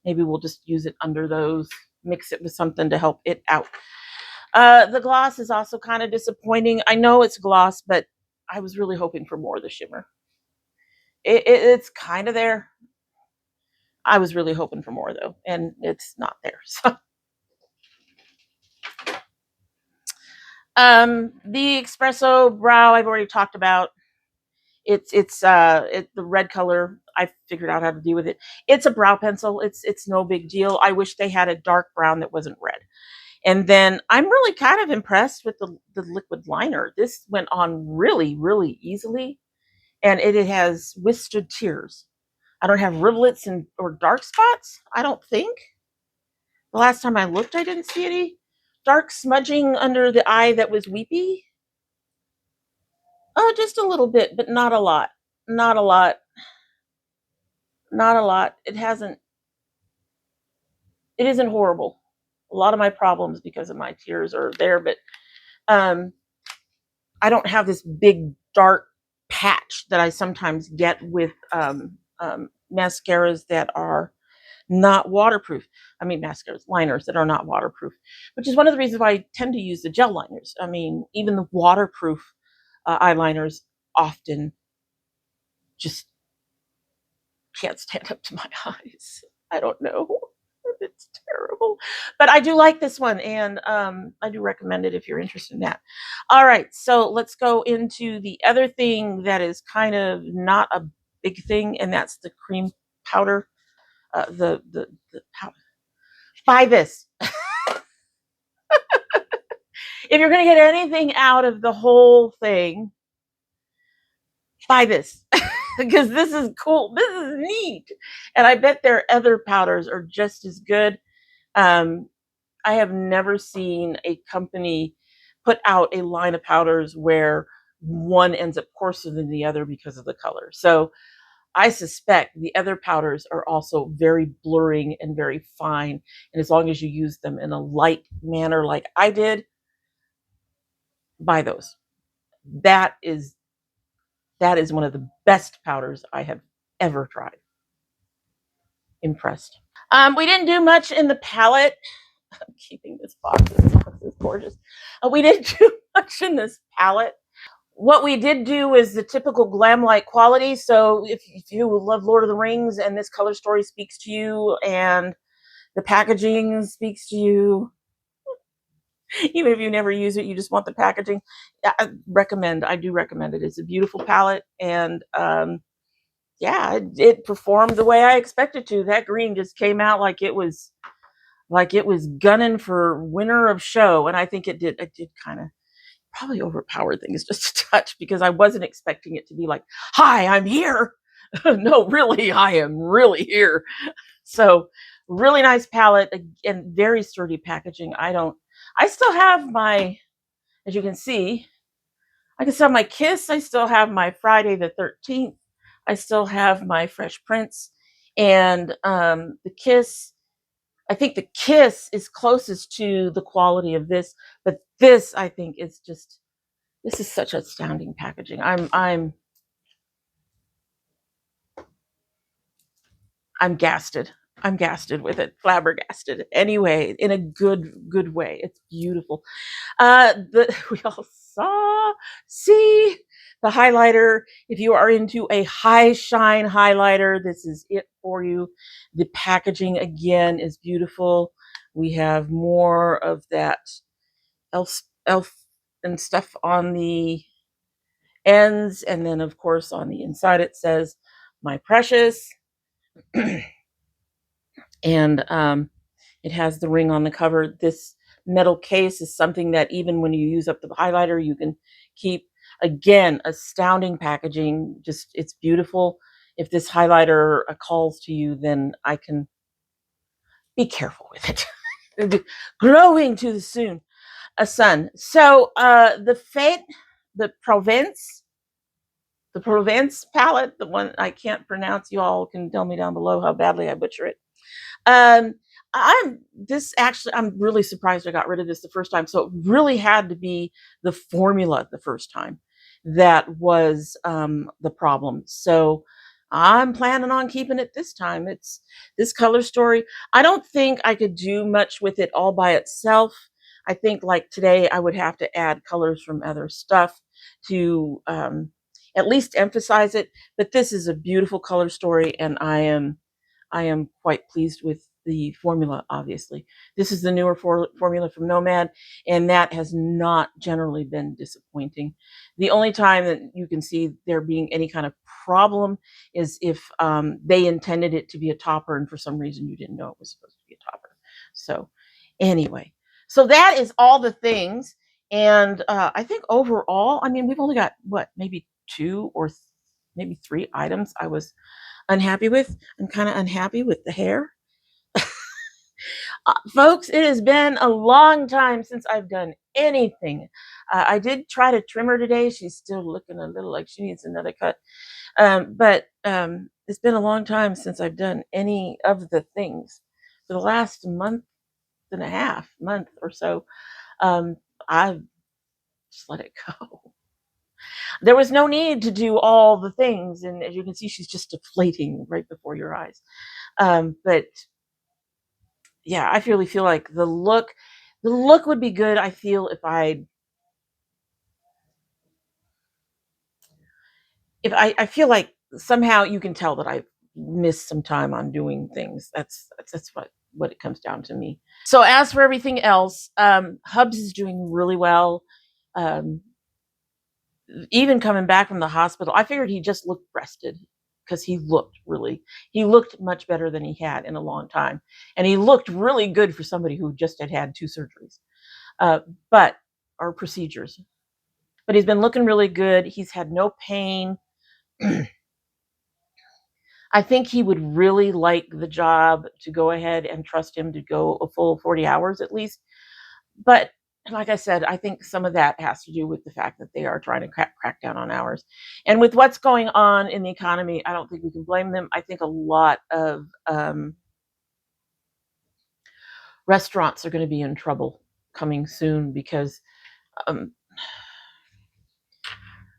maybe we'll just use it under those, mix it with something to help it out. The gloss is also kind of disappointing. I know it's gloss, but I was really hoping for more of the shimmer. It's kind of there. I was really hoping for more though, and it's not there. So, the espresso brow I've already talked about. It's the red color. I figured out how to deal with it. It's a brow pencil. It's no big deal. I wish they had a dark brown that wasn't red. And then I'm really kind of impressed with the liquid liner. This went on really easily, and it has withstood tears. I don't have rivulets and or dark spots. I don't think. The last time I looked, I didn't see any dark smudging under the eye that was weepy. Oh, just a little bit, but not a lot. Not a lot. Not a lot. It isn't horrible. A lot of my problems because of my tears are there, but um, I don't have this big dark patch that I sometimes get with mascaras that are not waterproof. I mean, mascaras, liners that are not waterproof, which is one of the reasons why I tend to use the gel liners. I mean, even the waterproof eyeliners often just can't stand up to my eyes. I don't know. It's terrible. But I do like this one, and I do recommend it if you're interested in that. All right, so let's go into the other thing that is kind of not a big thing, and that's the cream powder. The powder. Buy this. If you're going to get anything out of the whole thing, buy this. Because this is cool. This is neat. And I bet their other powders are just as good. I have never seen a company put out a line of powders where one ends up coarser than the other because of the color. So I suspect the other powders are also very blurring and very fine. And as long as you use them in a light manner like I did, buy those. That is one of the best powders I have ever tried. Impressed. We didn't do much in the palette. I'm keeping this box. This box is gorgeous. We didn't do much in this palette. What we did do is the typical Glamlite quality. So if you love Lord of the Rings and this color story speaks to you and the packaging speaks to you, even if you never use it, you just want the packaging, I do recommend it. It's a beautiful palette, and yeah, it performed the way I expected to. That green just came out like it was gunning for winner of show, and I think it did kind of probably overpowered things just a touch, because I wasn't expecting it to be like, hi, I'm here. No, really, I am really here. So really nice palette and very sturdy packaging. I still have my, as you can see, I can still have my Kiss. I still have my Friday the 13th. I still have my Fresh Prince, and the Kiss, I think the Kiss is closest to the quality of this, but this I think is just, this is such astounding packaging. I'm gasted. I'm gasted with it, flabbergasted. Anyway, in a good way. It's beautiful. We all see the highlighter. If you are into a high shine highlighter, this is it for you. The packaging again is beautiful. We have more of that elf and stuff on the ends, and then of course on the inside it says "My Precious," and it has the ring on the cover. This metal case is something that even when you use up the highlighter, you can keep. Again, astounding packaging. Just, it's beautiful. If this highlighter calls to you, then I can be careful with it. Growing to the sun. So the Fate, the Provence palette, the one I can't pronounce, you all can tell me down below how badly I butcher it. Um, I'm really surprised I got rid of this the first time. So it really had to be the formula the first time that was the problem. So I'm planning on keeping it this time. It's this color story. I don't think I could do much with it all by itself. I think like today I would have to add colors from other stuff to at least emphasize it. But this is a beautiful color story, and I am quite pleased with the formula, obviously. This is the newer formula from Nomad, and that has not generally been disappointing. The only time that you can see there being any kind of problem is if they intended it to be a topper, and for some reason you didn't know it was supposed to be a topper. So anyway, so that is all the things. And I think overall, I mean, we've only got, what, maybe two or maybe three items I was unhappy with. I'm kind of unhappy with the hair. Folks, it has been a long time since I've done anything. I did try to trim her today. She's still looking a little like she needs another cut. But it's been a long time since I've done any of the things. For the last month or so, I've just let it go. There was no need to do all the things. And as you can see, she's just deflating right before your eyes. But yeah, I really feel like the look would be good. I feel if I feel like somehow you can tell that I missed some time on doing things. That's what it comes down to me. So as for everything else, Hubs is doing really well. Even coming back from the hospital, I figured he just looked rested, because he looked much better than he had in a long time, and he looked really good for somebody who just had 2 surgeries, or procedures. But he's been looking really good. He's had no pain. I think he would really like the job to go ahead and trust him to go a full 40 hours at least. But like I said, I think some of that has to do with the fact that they are trying to crack down on hours. And with what's going on in the economy, I don't think we can blame them. I think a lot of restaurants are going to be in trouble coming soon because um,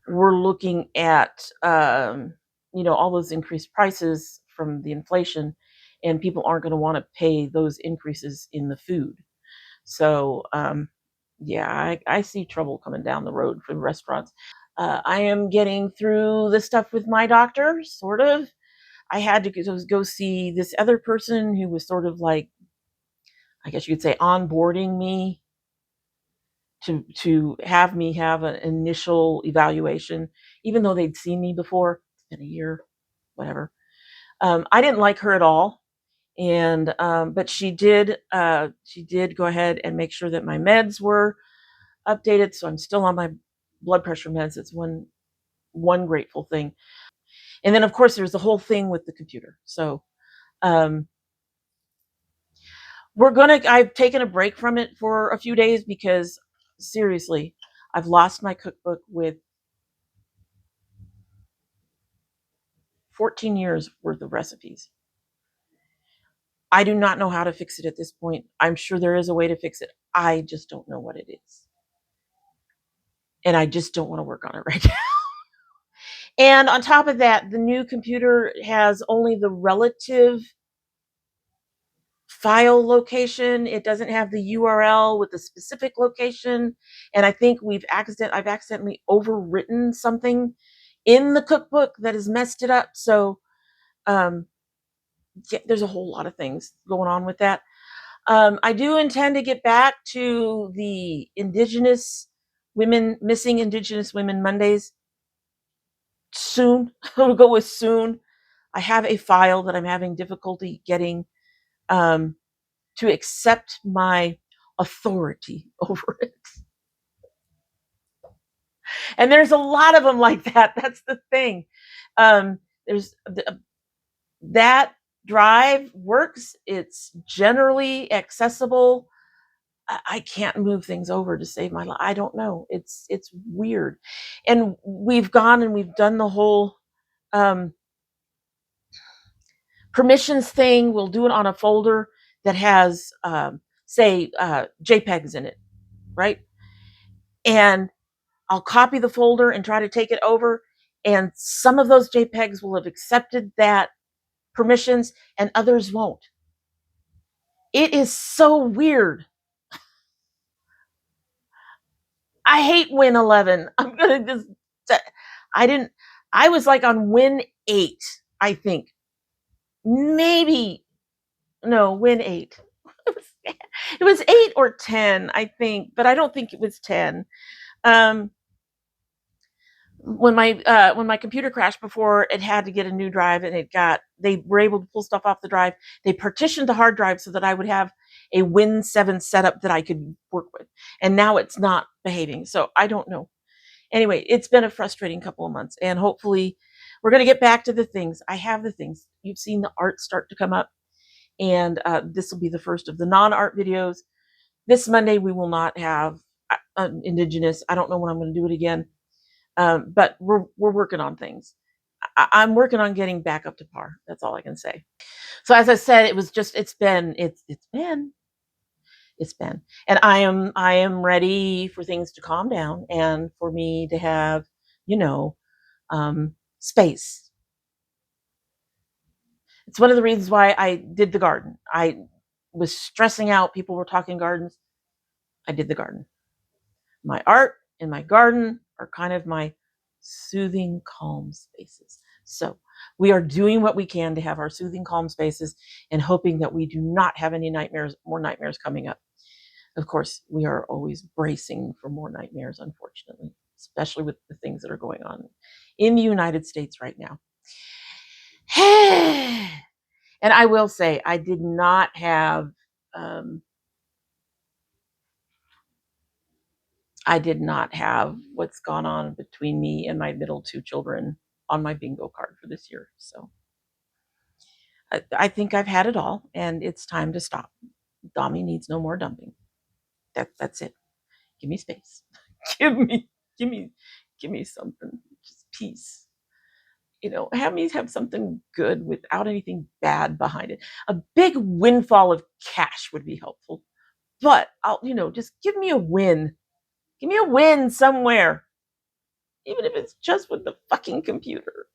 we're looking at all those increased prices from the inflation, and people aren't going to want to pay those increases in the food. So yeah, I see trouble coming down the road for the restaurants. I am getting through the stuff with my doctor, sort of. I had to go see this other person who was sort of like, I guess you could say, onboarding me to have me have an initial evaluation, even though they'd seen me before. It's been a year, whatever. I didn't like her at all, and but she did go ahead and make sure that my meds were updated, so I'm still on my blood pressure meds. It's one grateful thing. And then of course there's the whole thing with the computer. So um, I've taken a break from it for a few days because seriously, I've lost my cookbook with 14 years worth of recipes. I do not know how to fix it at this point. I'm sure there is a way to fix it. I just don't know what it is. And I just don't want to work on it right now. And on top of that, the new computer has only the relative file location. It doesn't have the URL with the specific location. And I think I've accidentally overwritten something in the cookbook that has messed it up. So yeah, there's a whole lot of things going on with that. I do intend to get back to the missing Indigenous women Mondays soon. I'll go with soon. I have a file that I'm having difficulty getting to accept my authority over it. And there's a lot of them like that. That's the thing. There's that drive works. It's generally accessible. I can't move things over to save my life. I don't know. It's weird. And we've gone and we've done the whole um, permissions thing. We'll do it on a folder that has, say, JPEGs in it, right? And I'll copy the folder and try to take it over. And some of those JPEGs will have accepted that permissions and others won't. It is so weird. I hate Win 11. I'm going to just, I was like on Win 8, I think. Maybe, no, Win 8. It was 8 or 10, I think, but I don't think it was 10. When my computer crashed before, it had to get a new drive, and they were able to pull stuff off the drive. They partitioned the hard drive so that I would have a Win 7 setup that I could work with, and now it's not behaving. So I don't know. Anyway, it's been a frustrating couple of months, and hopefully we're going to get back to the things. I have the things. You've seen the art start to come up, and this will be the first of the non-art videos. This Monday we will not have Indigenous. I don't know when I'm going to do it again. But we're working on things. I'm working on getting back up to par. That's all I can say. So as I said, it's been, and I am ready for things to calm down and for me to have, space. It's one of the reasons why I did the garden. I was stressing out. People were talking gardens. I did the garden. My art and my garden are kind of my soothing, calm spaces. So we are doing what we can to have our soothing, calm spaces and hoping that we do not have any more nightmares coming up. Of course, we are always bracing for more nightmares, unfortunately, especially with the things that are going on in the United States right now. And I will say, I did not have what's gone on between me and my middle two children on my bingo card for this year. So I think I've had it all, and it's time to stop. Dommy needs no more dumping. That's it. Give me space. give me, give me, give me something. Just peace. Have me have something good without anything bad behind it. A big windfall of cash would be helpful, but just give me a win. Give me a win somewhere, even if it's just with the fucking computer.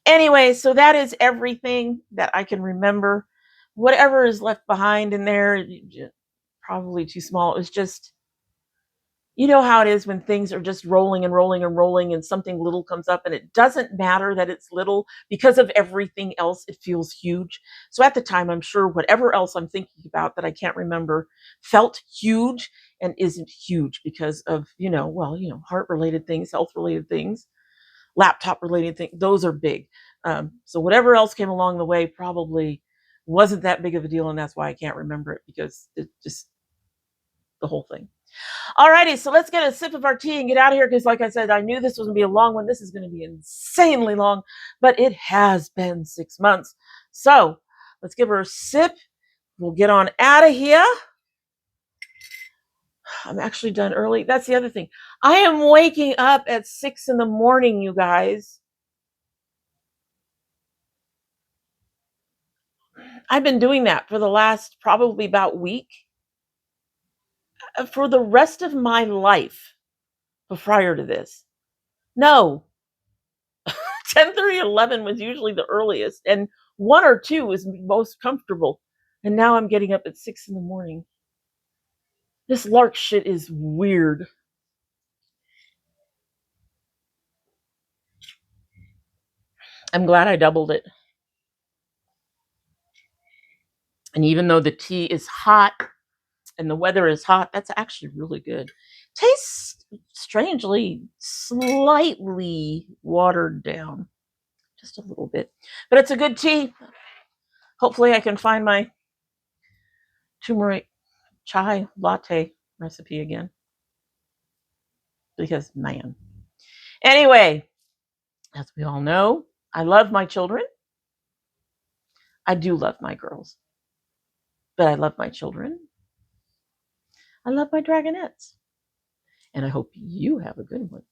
Anyway, so that is everything that I can remember. Whatever is left behind in there, probably too small. It was just, how it is when things are just rolling and rolling and rolling and something little comes up, and it doesn't matter that it's little because of everything else. It feels huge. So at the time, I'm sure whatever else I'm thinking about that I can't remember felt huge and isn't huge because of, heart related things, health related things, laptop related things. Those are big. So whatever else came along the way probably wasn't that big of a deal. And that's why I can't remember it, because it just, the whole thing. Alrighty, so let's get a sip of our tea and get out of here, because like I said, I knew this was going to be a long one. This is going to be insanely long, but it has been 6 months. So let's give her a sip. We'll get on out of here. I'm actually done early. That's the other thing. I am waking up at 6 in the morning, you guys. I've been doing that for the last probably about week. For the rest of my life prior to this, no. 10:30, 11 was usually the earliest, and 1 or 2 was most comfortable. And now I'm getting up at 6 in the morning. This lark shit is weird. I'm glad I doubled it. And even though the tea is hot and the weather is hot, that's actually really good. Tastes strangely slightly watered down, just a little bit, but it's a good tea. Hopefully I can find my turmeric chai latte recipe again, because man. Anyway, as we all know, I love my children. I do love my girls, but I love my children. I love my dragonettes. And I hope you have a good one.